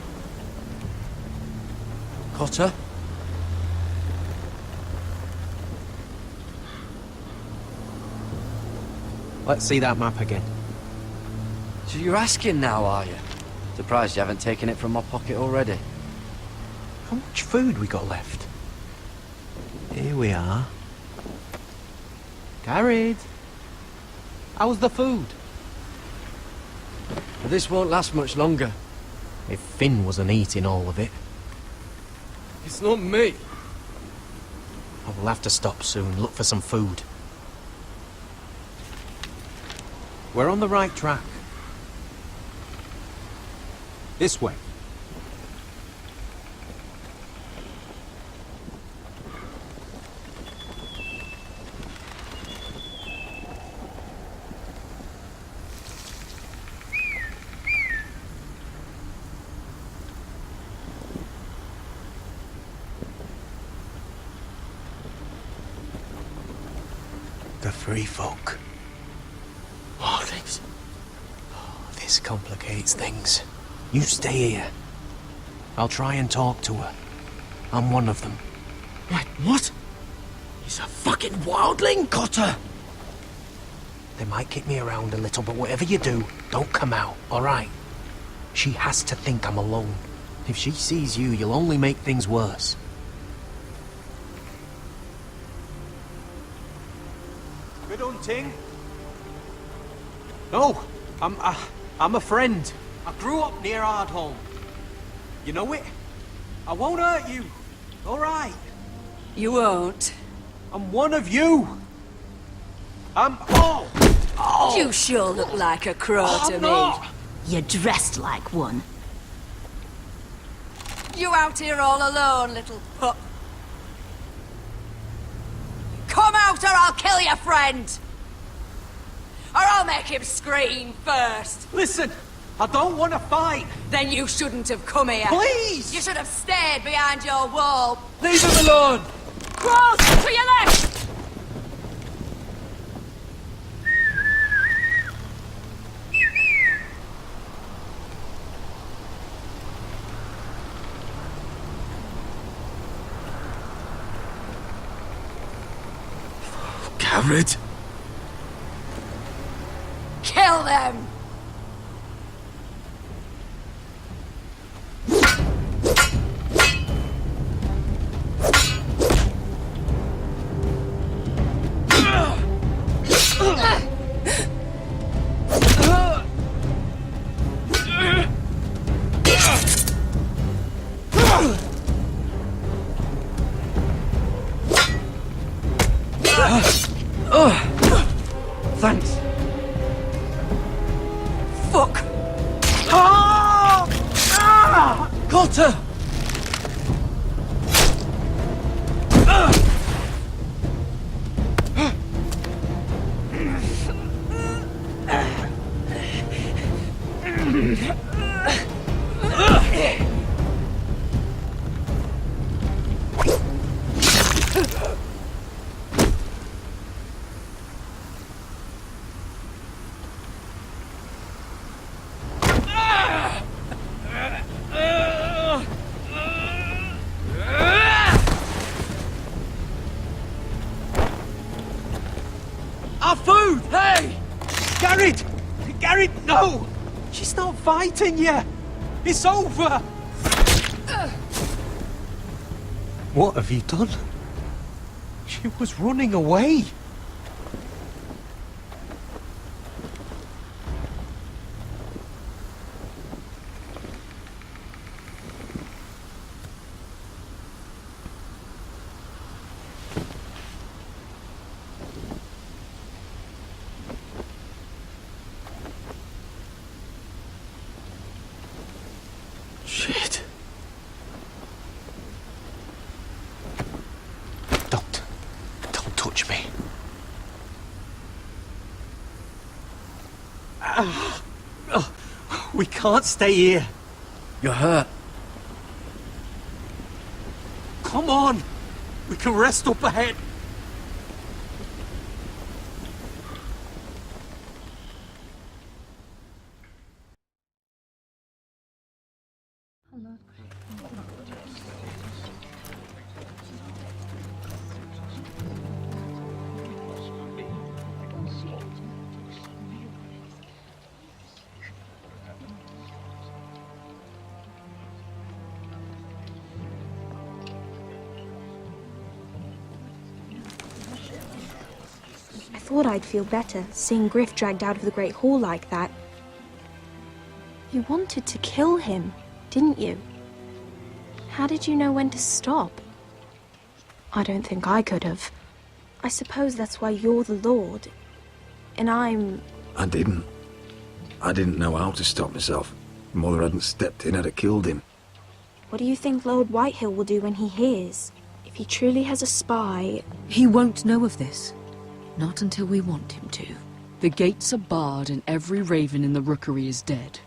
Cotter? Let's see that map again. So you're asking now, are you? Surprised you haven't taken it from my pocket already. How much food we got left? Here we are. Garrett! How's the food? This won't last much longer. If Finn wasn't eating all of it. It's not me. I will have to stop soon, look for some food. We're on the right track. This way. The free folk. This complicates things. You stay here. I'll try and talk to her. I'm one of them. Wait, what? He's a fucking wildling, Cotter! They might kick me around a little, but whatever you do, don't come out, alright? She has to think I'm alone. If she sees you, you'll only make things worse. Good hunting. No, I'm a friend. I grew up near Ardholm. You know it? I won't hurt you. All right. You won't. I'm one of you. Oh! You sure look like a crow to me. Not. You're dressed like one. You out here all alone, little pup. Come out or I'll kill your friend! Or I'll make him scream first. Listen, I don't want to fight. Then you shouldn't have come here. Please! You should have stayed behind your wall. Leave him alone! Cross to your left! Garrett? Kill them! Thanks. Fuck! Cotter! Garrett, no! She's not fighting you! It's over! What have you done? She was running away. Shit. Don't touch me. We can't stay here. You're hurt. Come on! We can rest up ahead. I thought I'd feel better seeing Griff dragged out of the Great Hall like that. You wanted to kill him, didn't you? How did you know when to stop? I don't think I could have. I suppose that's why you're the Lord, and I'm... I didn't know how to stop myself. Mother hadn't stepped in, I'd have killed him. What do you think Lord Whitehill will do when he hears? If he truly has a spy... He won't know of this. Not until we want him to. The gates are barred and every raven in the rookery is dead.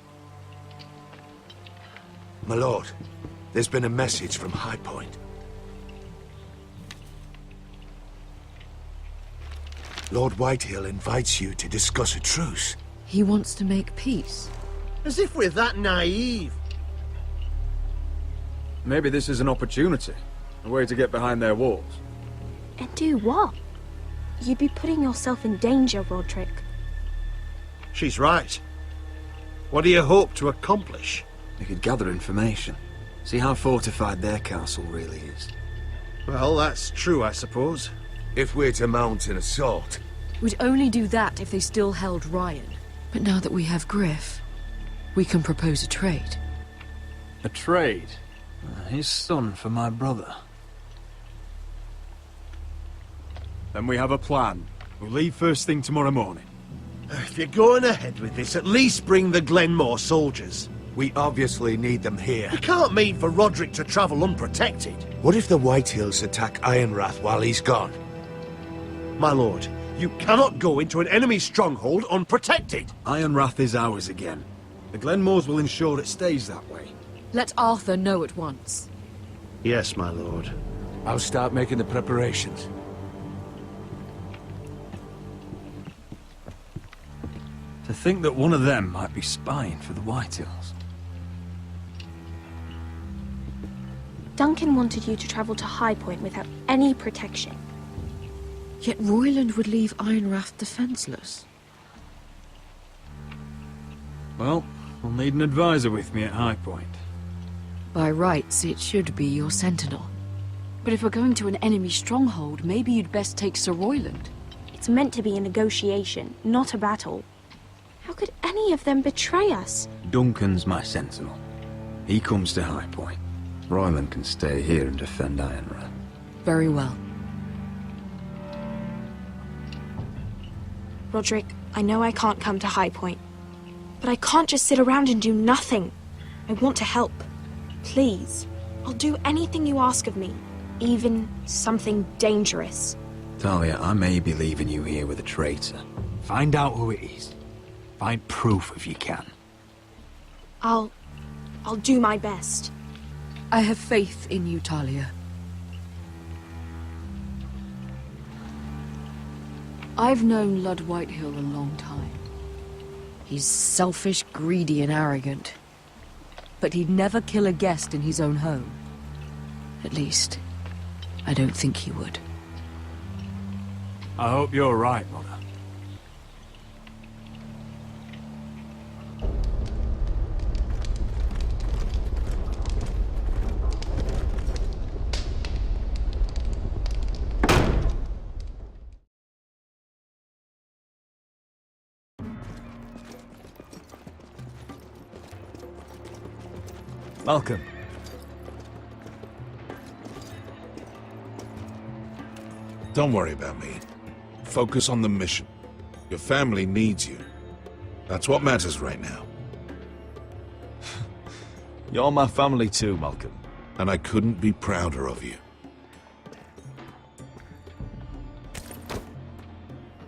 My lord, there's been a message from High Point. Lord Whitehill invites you to discuss a truce. He wants to make peace. As if we're that naive. Maybe this is an opportunity. A way to get behind their walls. And do what? You'd be putting yourself in danger, Roderick. She's right. What do you hope to accomplish? We could gather information. See how fortified their castle really is. Well, that's true, I suppose. If we're to mount an assault... We'd only do that if they still held Ryan. But now that we have Griff, we can propose a trade. A trade? His son for my brother. Then we have a plan. We'll leave first thing tomorrow morning. If you're going ahead with this, at least bring the Glenmore soldiers. We obviously need them here. You can't mean for Roderick to travel unprotected. What if the Whitehills attack Ironrath while he's gone? My lord, you cannot go into an enemy stronghold unprotected. Ironrath is ours again. The Glenmores will ensure it stays that way. Let Arthur know at once. Yes, my lord. I'll start making the preparations. To think that one of them might be spying for the Whitehills. Duncan wanted you to travel to High Point without any protection. Yet Royland would leave Ironrath defenseless. Well, we'll need an advisor with me at High Point. By rights, it should be your sentinel. But if we're going to an enemy stronghold, maybe you'd best take Sir Royland. It's meant to be a negotiation, not a battle. How could any of them betray us? Duncan's my sentinel. He comes to High Point. Royland can stay here and defend Ironrath. Very well. Roderick, I know I can't come to High Point, but I can't just sit around and do nothing. I want to help. Please. I'll do anything you ask of me, even something dangerous. Talia, I may be leaving you here with a traitor. Find out who it is. Find proof if you can. I'll do my best. I have faith in you, Talia. I've known Lord Whitehill a long time. He's selfish, greedy, and arrogant. But he'd never kill a guest in his own home. At least, I don't think he would. I hope you're right, Mother. Malcolm. Don't worry about me. Focus on the mission. Your family needs you. That's what matters right now. You're my family too, Malcolm. And I couldn't be prouder of you.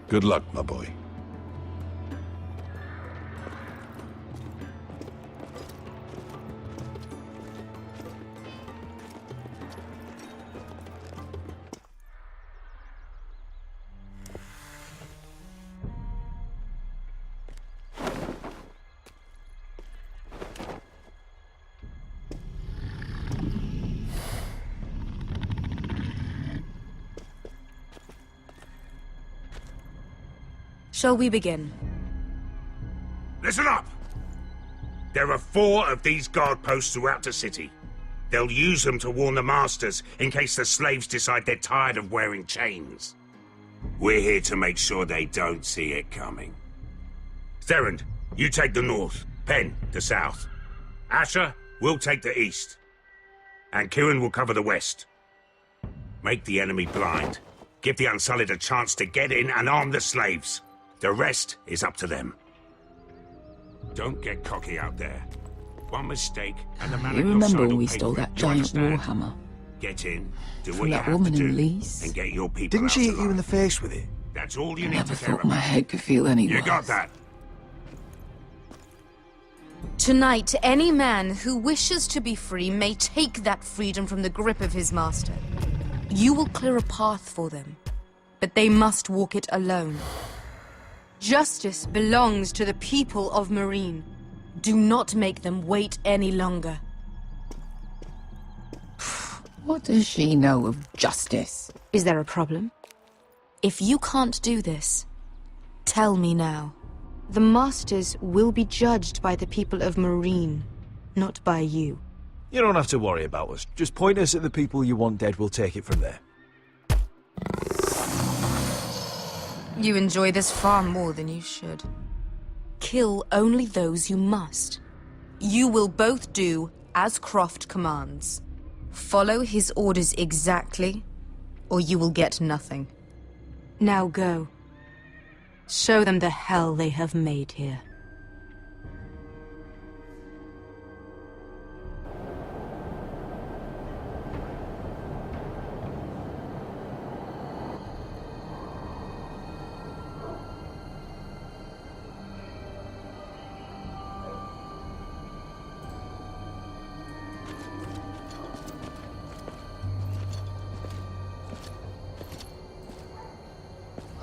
Good luck, my boy. Shall we begin? Listen up! There are 4 of these guard posts throughout the city. They'll use them to warn the masters in case the slaves decide they're tired of wearing chains. We're here to make sure they don't see it coming. Therend, you take the north. Penn, the south. Asher, we'll take the east. And Kieran will cover the west. Make the enemy blind. Give the Unsullied a chance to get in and arm the slaves. The rest is up to them. Don't get cocky out there. One mistake and the man You at your remember side when will we pay stole for it. that You giant understand? warhammer? Get in, do From what you that have woman to in do, Lee's? and get your people Didn't out she hit alive. you in the face with it? That's all you I need never to care thought my about. head could feel any You worse. got that? Tonight, any man who wishes to be free may take that freedom from the grip of his master. You will clear a path for them, but they must walk it alone. Justice belongs to the people of Marine. Do not make them wait any longer. What does she know of justice? Is there a problem? If you can't do this, tell me now. The Masters will be judged by the people of Marine, not by you. You don't have to worry about us. Just point us at the people you want dead, we'll take it from there. You enjoy this far more than you should. Kill only those you must. You will both do as Croft commands. Follow his orders exactly, or you will get nothing. Now go. Show them the hell they have made here.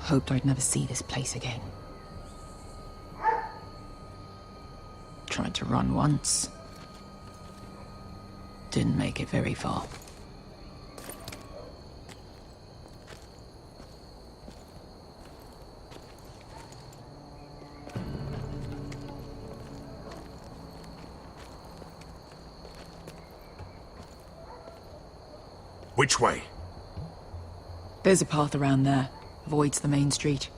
Hoped I'd never see this place again. Tried to run once. Didn't make it very far. Which way? There's a path around there. Avoids the main street.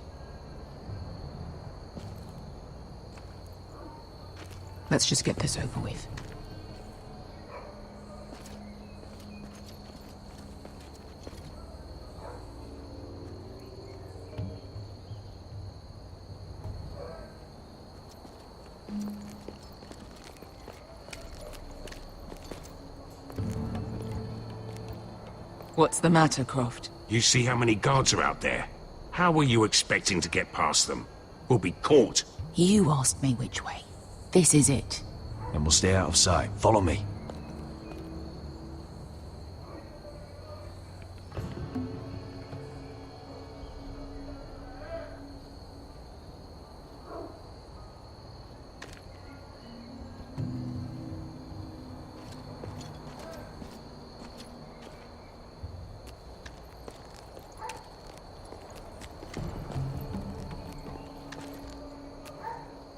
Let's just get this over with. What's the matter, Croft? You see how many guards are out there? How were you expecting to get past them? We'll be caught. You asked me which way. This is it. And we'll stay out of sight. Follow me.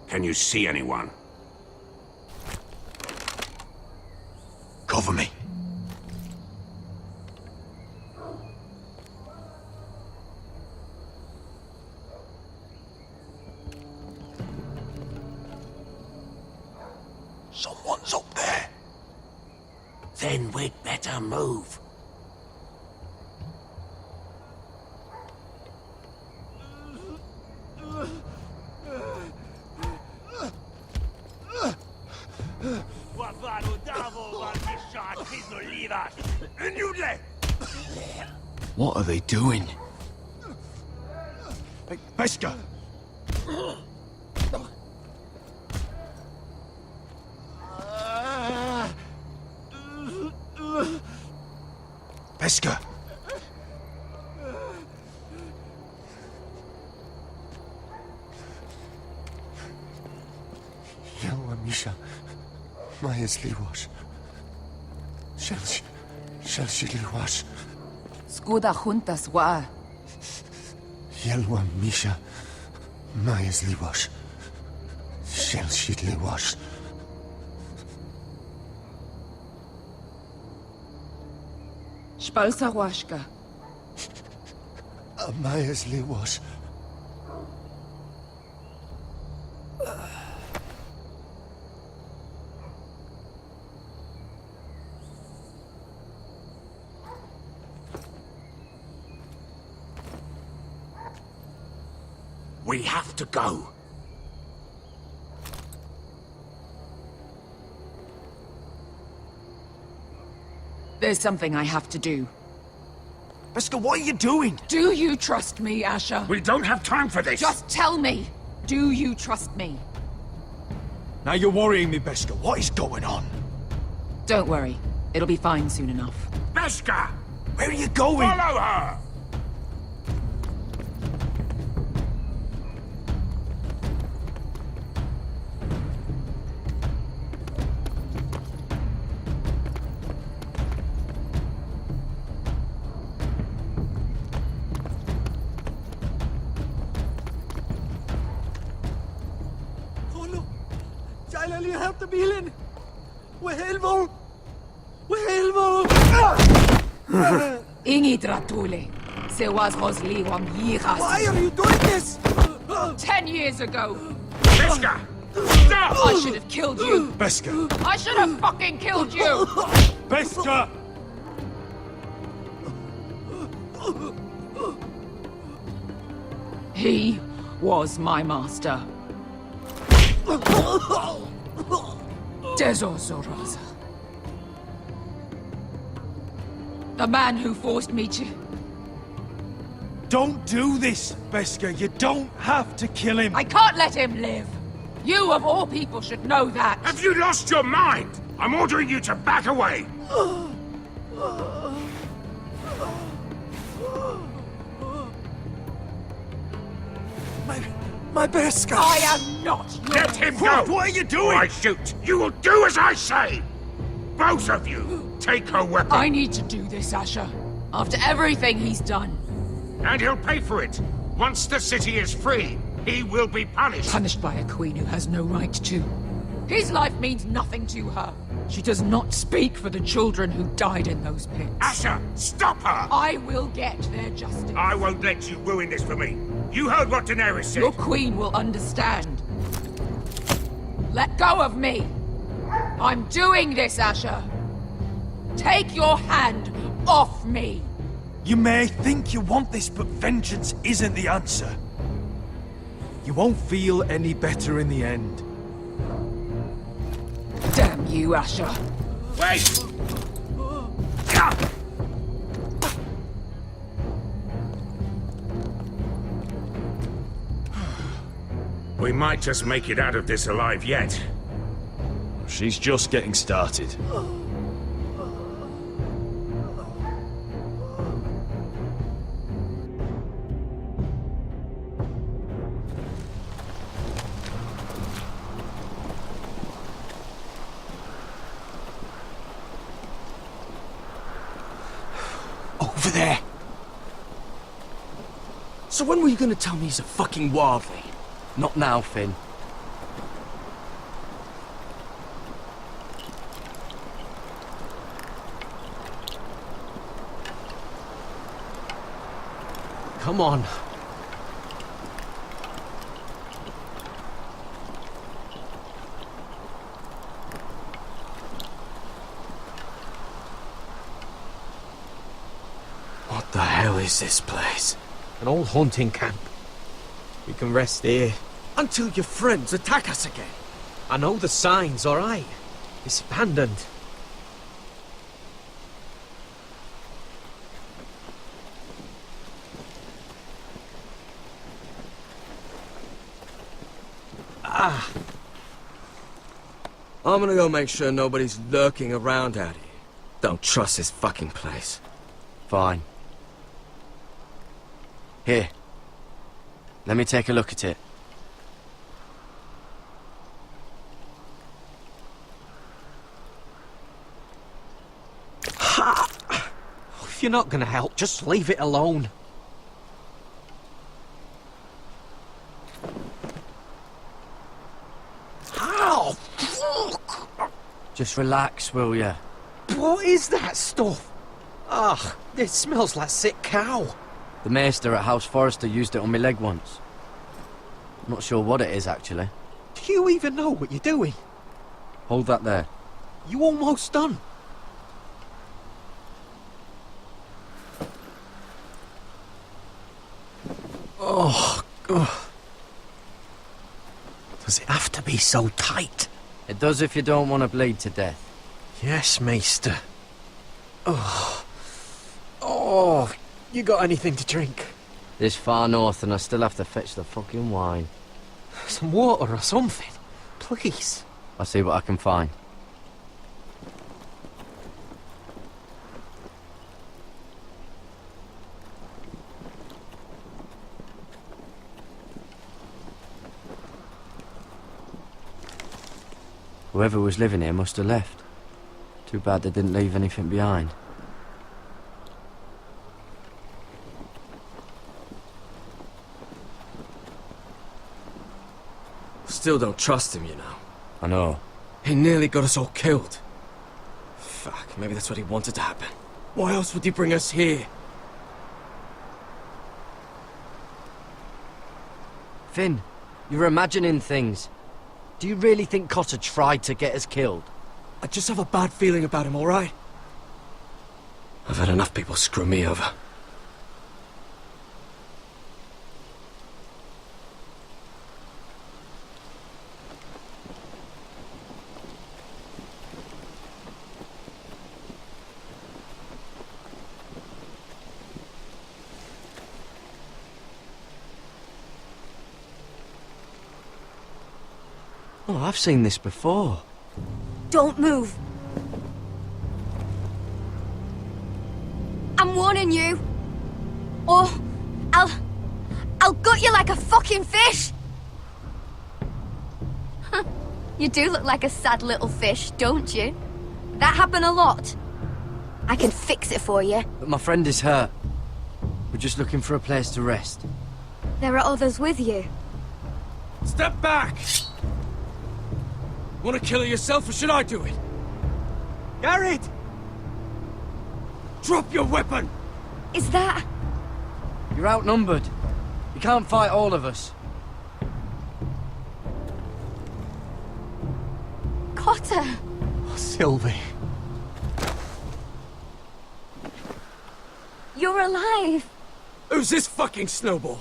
Can you see anyone? Cover me. Someone's up there. Then we'd better move. What are they doing? Hey, Beskha! Beskha! Yelwa Misha, Maya's Liwash. Shelshi Liwash. Skuda juntas wa. Yelwa Misha, Maya's Liwash. Shelshi Liwash. Spalsa washka. Maya's Liwash. We have to go. There's something I have to do. Beskha, what are you doing? Do you trust me, Asher? We don't have time for this. Just tell me. Do you trust me? Now you're worrying me, Beskha. What is going on? Don't worry. It'll be fine soon enough. Beskha! Where are you going? Follow her! Ingi Dratule. Se was Rosliwam Yiras. Why are you doing this? 10 years ago. Beskha! Stop! I should have killed you. Beskha! I should have fucking killed you. Beskha! He was my master. Dezozoraza. The man who forced me to... Don't do this, Beskha. You don't have to kill him. I can't let him live. You, of all people, should know that. Have you lost your mind? I'm ordering you to back away. My Beskha! I am not yours. Let him go! What are you doing? Or I shoot. You will do as I say! Both of you, take her weapon. I need to do this, Asher. After everything he's done. And he'll pay for it. Once the city is free, he will be punished. Punished by a queen who has no right to. His life means nothing to her. She does not speak for the children who died in those pits. Asher, stop her! I will get their justice. I won't let you ruin this for me. You heard what Daenerys said. Your queen will understand. Let go of me. I'm doing this, Asher. Take your hand off me. You may think you want this, but vengeance isn't the answer. You won't feel any better in the end. Damn you, Asher. Wait! We might just make it out of this alive yet. She's just getting started. Over there! So when were you gonna tell me he's a fucking wildling? Not now, Finn. Come on. The hell is this place? An old hunting camp. We can rest here. Until your friends attack us again. I know the signs, alright? It's abandoned. I'm gonna go make sure nobody's lurking around out here. Don't trust this fucking place. Fine. Here. Let me take a look at it. If you're not gonna help, just leave it alone. Ow! Fuck! Just relax, will ya? What is that stuff? Ugh, it smells like sick cow. The maester at House Forrester used it on my leg once. Not sure what it is, actually. Do you even know what you're doing? Hold that there. You almost done. Oh, God. Does it have to be so tight? It does if you don't want to bleed to death. Yes, Maester. Oh. Oh, you got anything to drink? This far north and I still have to fetch the fucking wine. Some water or something, please. I'll see what I can find. Whoever was living here must have left. Too bad they didn't leave anything behind. Still don't trust him, you know. I know. He nearly got us all killed. Fuck, maybe that's what he wanted to happen. Why else would he bring us here? Finn, you're imagining things. Do you really think Cotter tried to get us killed? I just have a bad feeling about him, alright? I've had enough people screw me over. Oh, I've seen this before. Don't move. I'm warning you. Or I'll gut you like a fucking fish. You do look like a sad little fish, don't you? That happen a lot. I can fix it for you. But my friend is hurt. We're just looking for a place to rest. There are others with you. Step back! Want to kill her yourself, or should I do it? Garrett! Drop your weapon! Is that... You're outnumbered. You can't fight all of us. Cotter! Oh, Sylvie. You're alive! Who's this fucking snowball?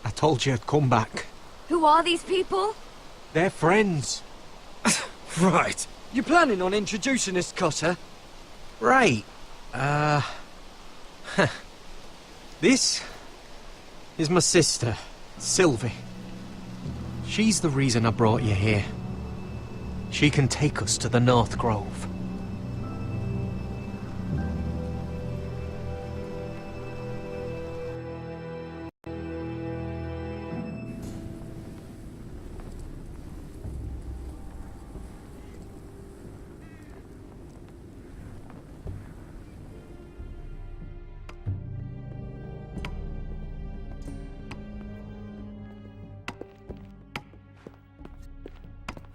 I told you I'd come back. Who are these people? They're friends. Right. You planning on introducing us, Cotter? Right. This is my sister, Sylvie. She's the reason I brought you here. She can take us to the North Grove.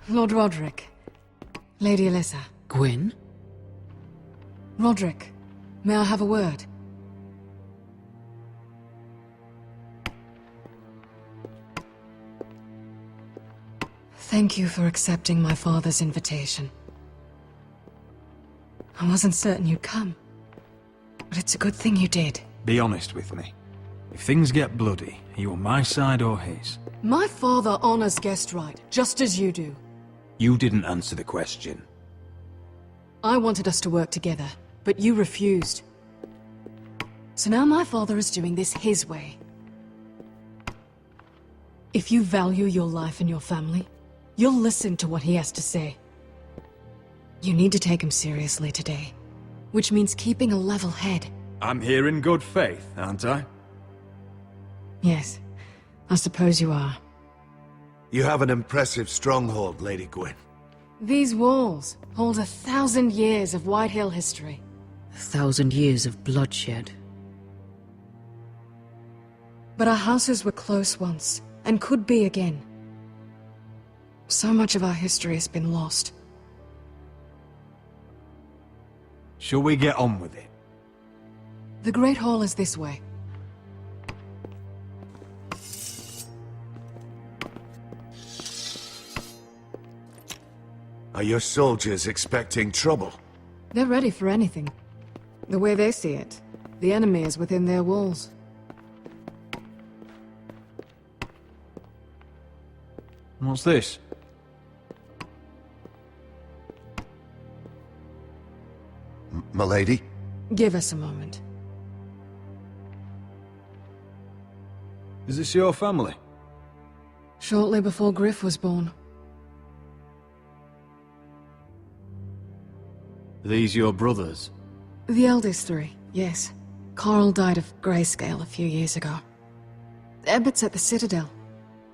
Lord Roderick. Lady Alyssa. Gwyn? Roderick, may I have a word? Thank you for accepting my father's invitation. I wasn't certain you'd come, but it's a good thing you did. Be honest with me. If things get bloody, are you on my side or his? My father honors guest right, just as you do. You didn't answer the question. I wanted us to work together, but you refused. So now my father is doing this his way. If you value your life and your family, you'll listen to what he has to say. You need to take him seriously today, which means keeping a level head. I'm here in good faith, aren't I? Yes, I suppose you are. You have an impressive stronghold, Lady Gwyn. These walls hold 1,000 years of White Hill history. 1,000 years of bloodshed. But our houses were close once, and could be again. So much of our history has been lost. Shall we get on with it? The Great Hall is this way. Are your soldiers expecting trouble? They're ready for anything. The way they see it, the enemy is within their walls. What's this? Milady? Give us a moment. Is this your family? Shortly before Griff was born. Are these your brothers? The eldest three, yes. Carl died of grayscale a few years ago. Ebbett's at the Citadel.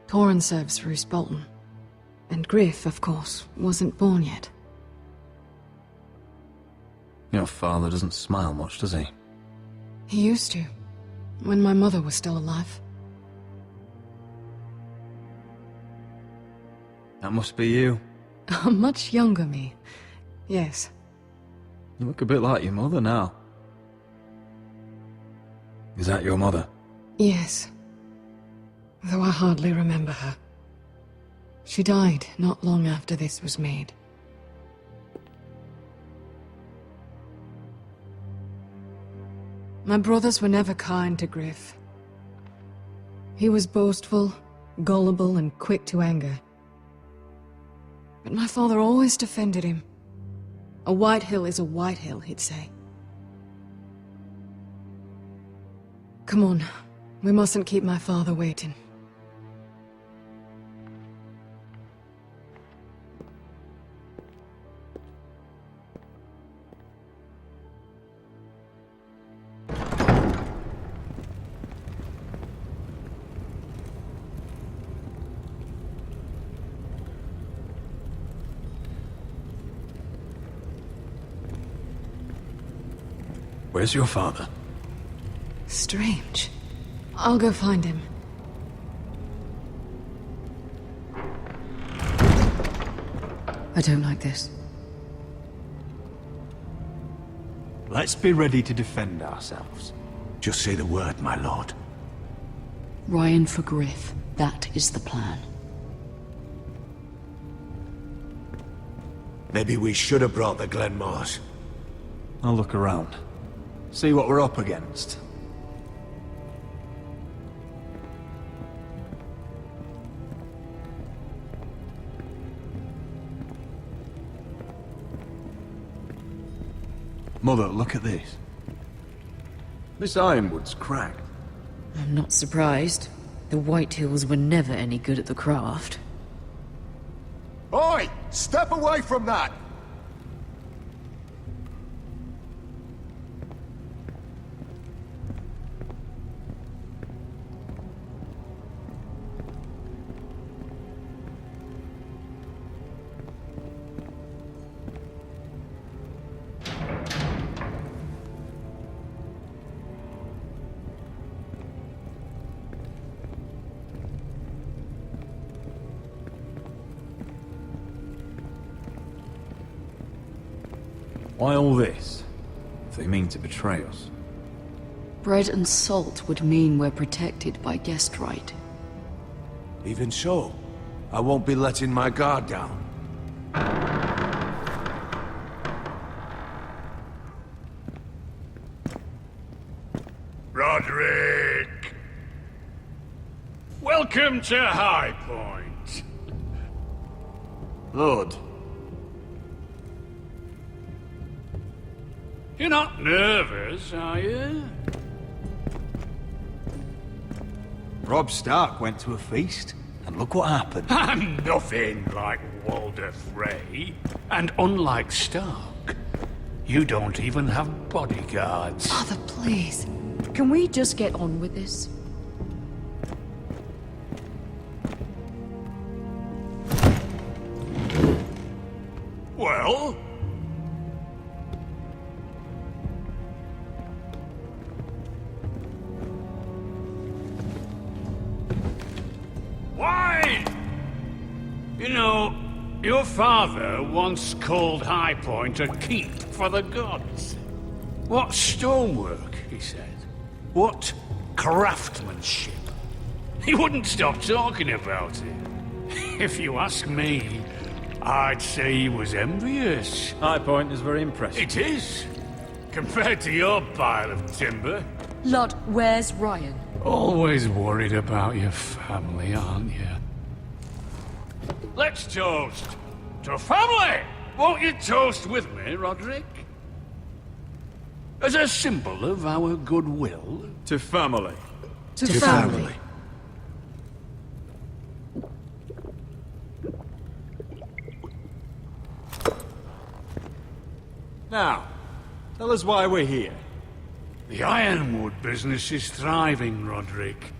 Torrin serves Roose Bolton. And Griff, of course, wasn't born yet. Your father doesn't smile much, does he? He used to, when my mother was still alive. That must be you. A much younger me, yes. You look a bit like your mother now. Is that your mother? Yes. Though I hardly remember her. She died not long after this was made. My brothers were never kind to Griff. He was boastful, gullible, and quick to anger. But my father always defended him. A White Hill is a White Hill, he'd say. Come on, we mustn't keep my father waiting. Where's your father? Strange. I'll go find him. I don't like this. Let's be ready to defend ourselves. Just say the word, my lord. Ryan for Griff. That is the plan. Maybe we should have brought the Glenmores. I'll look around. See what we're up against. Mother, look at this. This ironwood's cracked. I'm not surprised. The White Hills were never any good at the craft. Oi! Step away from that! Why all this? If they mean to betray us. Bread and salt would mean we're protected by guest right. Even so, I won't be letting my guard down. Roderick! Welcome to High Point. Lord. You're not nervous, are you? Robb Stark went to a feast, and look what happened. I'm nothing like Walder Frey. And unlike Stark, you don't even have bodyguards. Father, please. Can we just get on with this? Well? Why? You know, your father once called High Point a keep for the gods. What stonework, he said. What craftsmanship. He wouldn't stop talking about it. If you ask me, I'd say he was envious. High Point is very impressive. It is. Compared to your pile of timber. Lord, where's Ryan? Always worried about your family, aren't you? Let's toast to family! Won't you toast with me, Roderick? As a symbol of our goodwill. To family. To family. Now, tell us why we're here. The ironwood business is thriving, Roderick.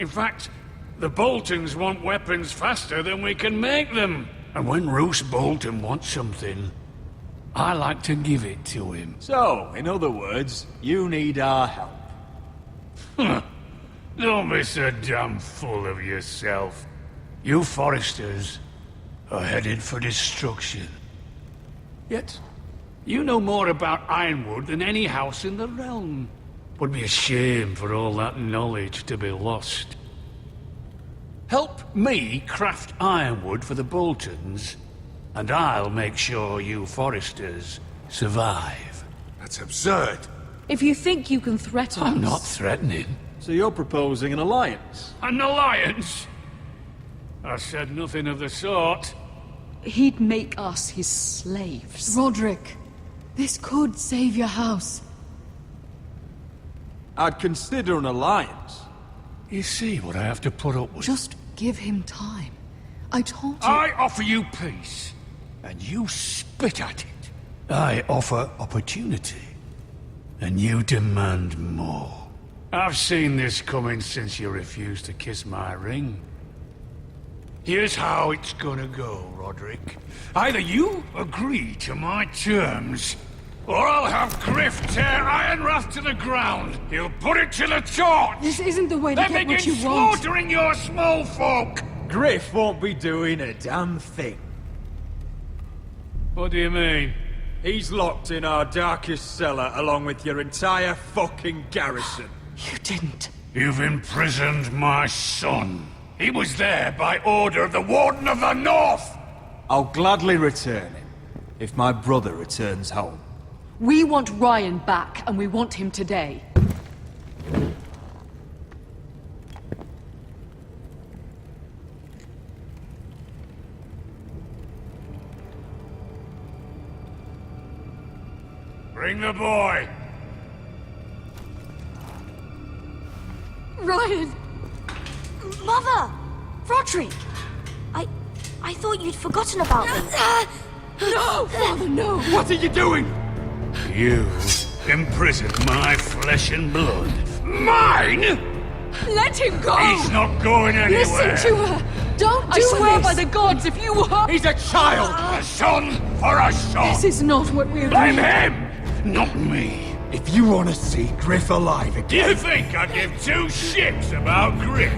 In fact, the Boltons want weapons faster than we can make them. And when Roose Bolton wants something, I like to give it to him. So, in other words, you need our help. Don't be so damn full of yourself. You Foresters are headed for destruction. Yet, you know more about Ironwood than any house in the realm. Would be a shame for all that knowledge to be lost. Help me craft ironwood for the Boltons, and I'll make sure you Foresters survive. That's absurd. If you think you can threaten us... I'm not threatening. So you're proposing an alliance? An alliance? I said nothing of the sort. He'd make us his slaves. Roderick, this could save your house. I'd consider an alliance. You see what I have to put up with? Just give him time. I told you... I offer you peace, and you spit at it. I offer opportunity, and you demand more. I've seen this coming since you refused to kiss my ring. Here's how it's gonna go, Roderick. Either you agree to my terms, or I'll have Griff tear Ironrath to the ground. He'll put it to the torch. This isn't the way to get what you want. Slaughtering your small folk. Griff won't be doing a damn thing. What do you mean? He's locked in our darkest cellar along with your entire fucking garrison. You didn't. You've imprisoned my son. He was there by order of the Warden of the North! I'll gladly return him, if my brother returns home. We want Ryan back, and we want him today. Bring the boy! Ryan! Mother! Roderick! I thought you'd forgotten about me. No! Father, no! What are you doing? You imprisoned my flesh and blood. Mine?! Let him go! He's not going anywhere! Listen to her! Don't do this! I swear by the gods, if you hurt... He's a child! A son for a son! This is not what we agreed. Blame him! Not me! If you want to see Griff alive again... You think I give two shits about Griff?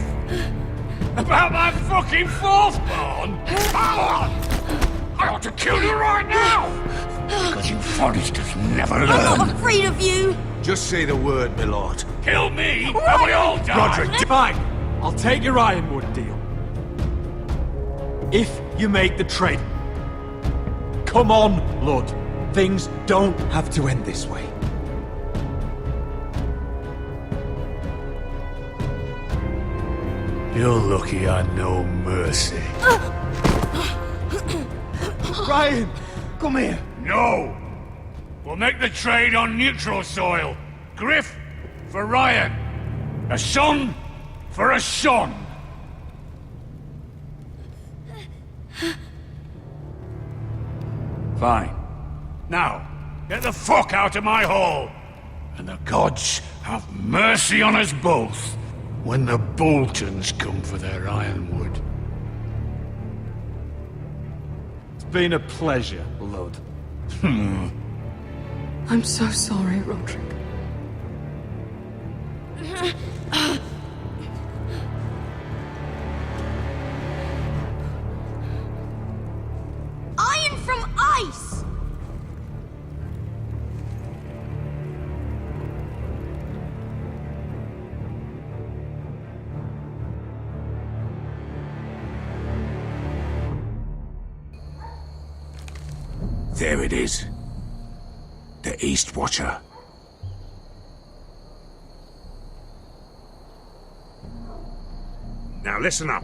About my fucking fourth-born? I ought to kill you right now! Because you Foresters never learn. I'm not afraid of you! Just say the word, my lord. Kill me, and we all die! Roderick, fine! I'll take your ironwood deal. If you make the trade. Come on, Lord. Things don't have to end this way. You're lucky I know mercy. Ryan, come here. No! We'll make the trade on neutral soil. Griff for Ryan. A son for a son. Fine. Now, get the fuck out of my hall. And the gods have mercy on us both when the Boltons come for their ironwood. It's been a pleasure, Lud. I'm so sorry, Roderick. Iron from ice! There it is. The East Watcher. Now listen up.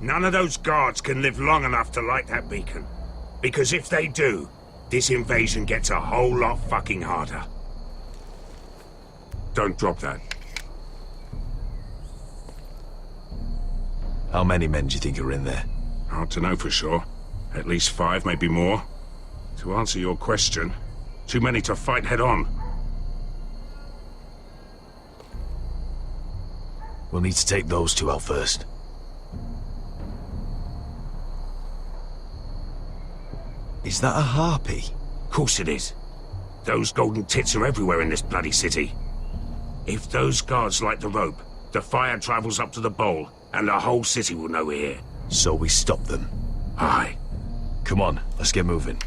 None of those guards can live long enough to light that beacon. Because if they do, this invasion gets a whole lot fucking harder. Don't drop that. How many men do you think are in there? Hard to know for sure. At least 5, maybe more. To answer your question, too many to fight head on. We'll need to take those 2 out first. Is that a harpy? Course it is. Those golden tits are everywhere in this bloody city. If those guards light the rope, the fire travels up to the bowl, and the whole city will know we're here. So we stop them. Aye. Come on, let's get moving.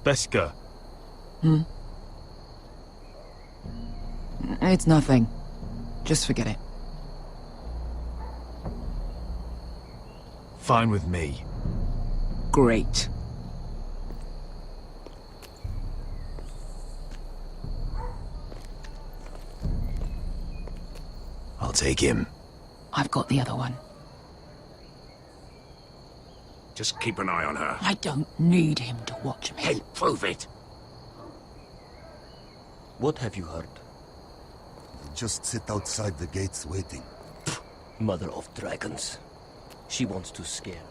Beska. It's nothing. Just forget it. Fine with me. Great. I'll take him. I've got the other one. Just keep an eye on her. I don't need him to watch me. Hey, prove it! What have you heard? Just sit outside the gates waiting. Mother of dragons. She wants to scare.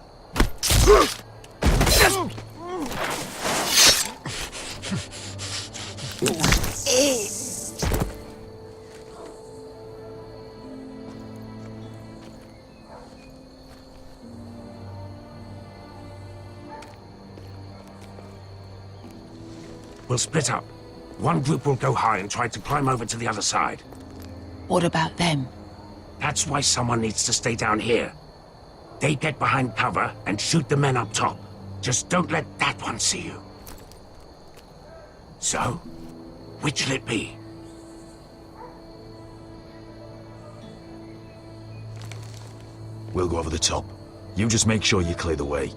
We'll split up. One group will go high and try to climb over to the other side. What about them? That's why someone needs to stay down here. They get behind cover and shoot the men up top. Just don't let that one see you. So, which'll it be? We'll go over the top. You just make sure you clear the way.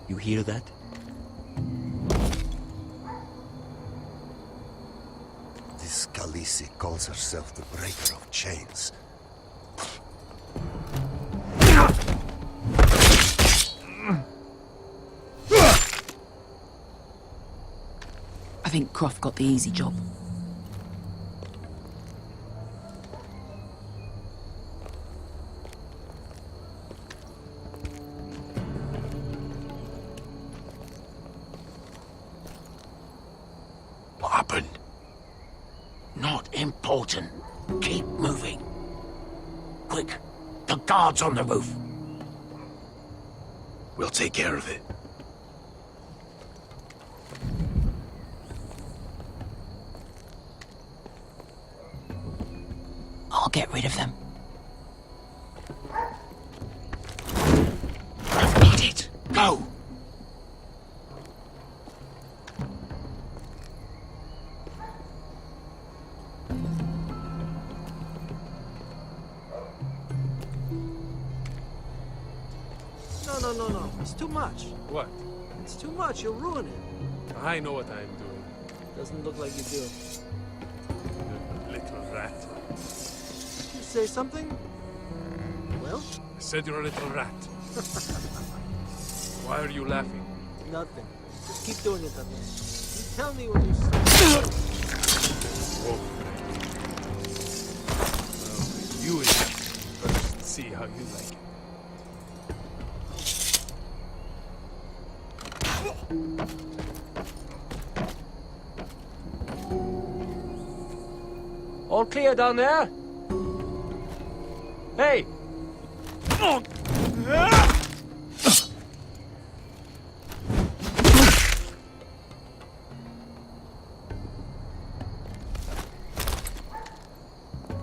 You hear that? This Khaleesi calls herself the Breaker of Chains. I think Croft got the easy job. What happened? Not important. Keep moving. Quick, the guard's on the roof. We'll take care of it. I'll get rid of them. I've got it. Go! No. It's too much. What? It's too much. You'll ruin it. I know what I'm doing. Doesn't look like you do. You little rat. You say something? Well? I said you're a little rat. Why are you laughing? Nothing. Just keep doing it that way. You tell me when you say. Whoa. You first see how you like it. All clear down there? Hey!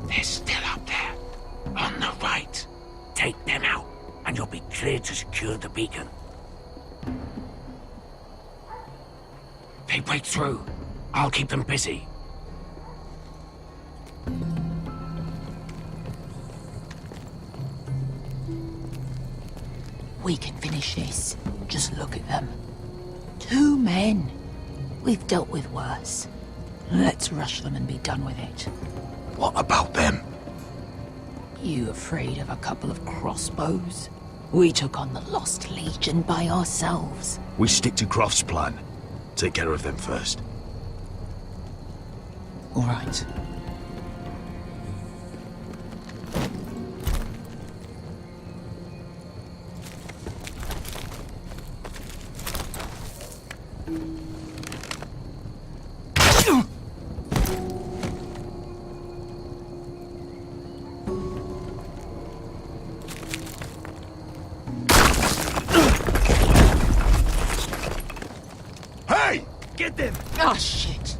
They're still up there. On the right. Take them out, and you'll be clear to secure the beacon. They break through. I'll keep them busy. We can finish this. Just look at them. 2 men. We've dealt with worse. Let's rush them and be done with it. What about them? You afraid of a couple of crossbows? We took on the Lost Legion by ourselves. We stick to Croft's plan. Take care of them first. All right. Hey! Get them! Oh, shit.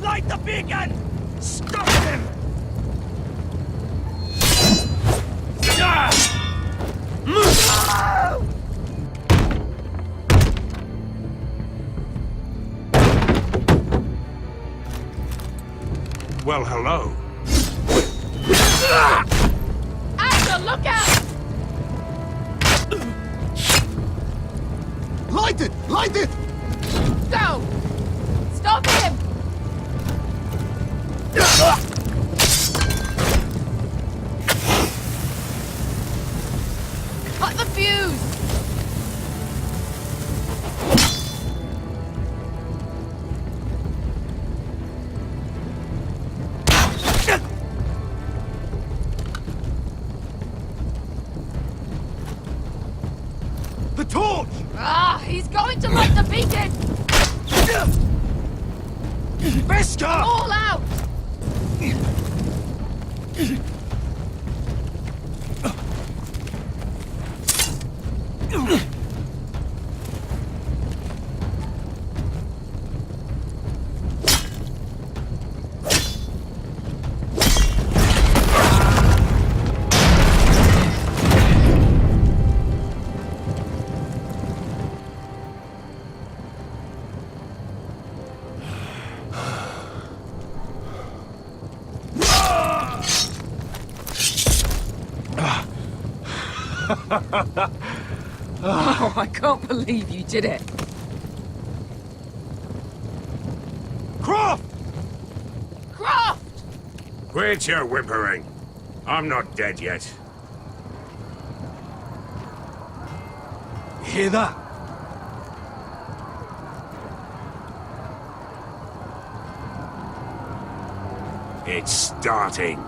Light the beacon! Stop them! Well, hello. Asher, look out! Light it! Light it! Go! Stop him! Cut the fuse! The torch! Ah, he's going to light the beacon! Veska! All out! Oh, I can't believe you did it. Croft! Croft! Quit your whimpering. I'm not dead yet. You hear that? It's starting.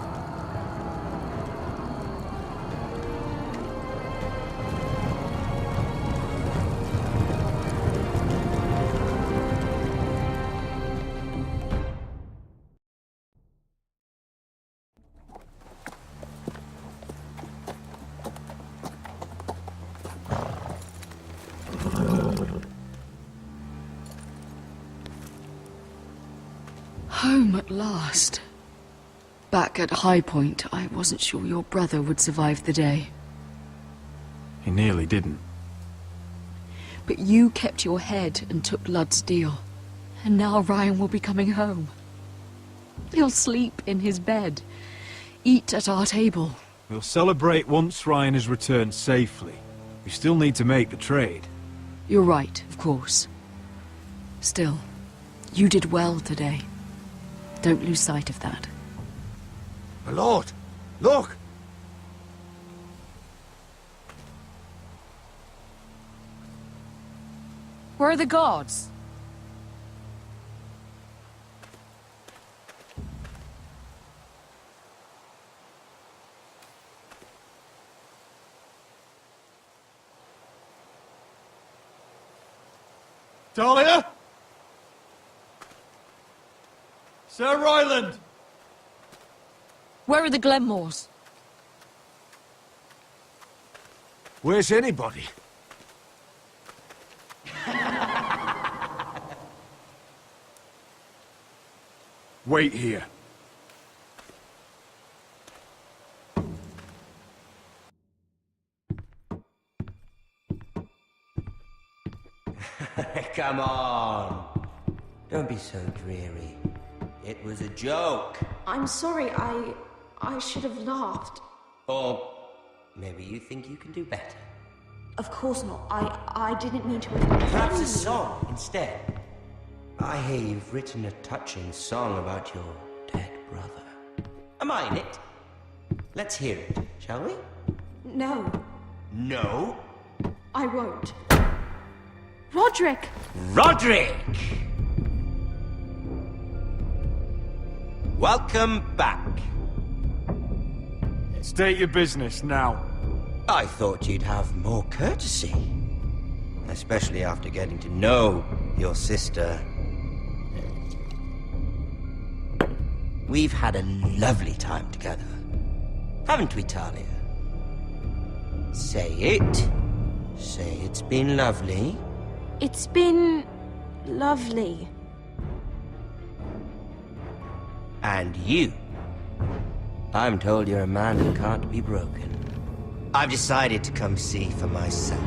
Home at last. Back at High Point, I wasn't sure your brother would survive the day. He nearly didn't. But you kept your head and took Ludd's deal. And now Ryan will be coming home. He'll sleep in his bed, eat at our table. We'll celebrate once Ryan has returned safely. We still need to make the trade. You're right, of course. Still, you did well today. Don't lose sight of that. My lord, look! Where are the guards? Talia? Sir Ryland! Where are the Glenmores? Where's anybody? Wait here. Come on. Don't be so dreary. It was a joke. I'm sorry, I should have laughed. Or maybe you think you can do better. Of course not. I didn't mean to... Perhaps a song instead. I hear you've written a touching song about your dead brother. Am I in it? Let's hear it, shall we? No, No? I won't. Roderick! Roderick! Welcome back. State your business now. I thought you'd have more courtesy. Especially after getting to know your sister. We've had a lovely time together. Haven't we, Talia? Say it. Say it's been lovely. It's been... lovely. And you. I'm told you're a man who can't be broken. I've decided to come see for myself.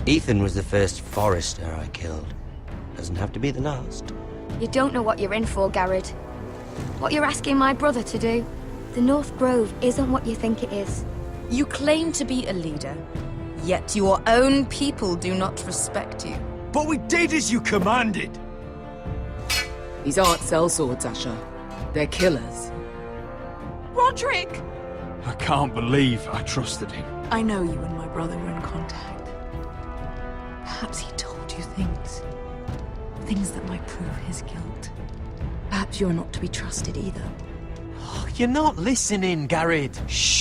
Ethan was the first Forester I killed. Doesn't have to be the last. You don't know what you're in for, Garrett. What you're asking my brother to do. The North Grove isn't what you think it is. You claim to be a leader, yet your own people do not respect you. But we did as you commanded! These aren't sellswords, Asher. They're killers. Roderick! I can't believe I trusted him. I know you and my brother were in contact. Perhaps he told you things. Things that might prove his guilt. Perhaps you're not to be trusted either. You're not listening, Garrett. Shh!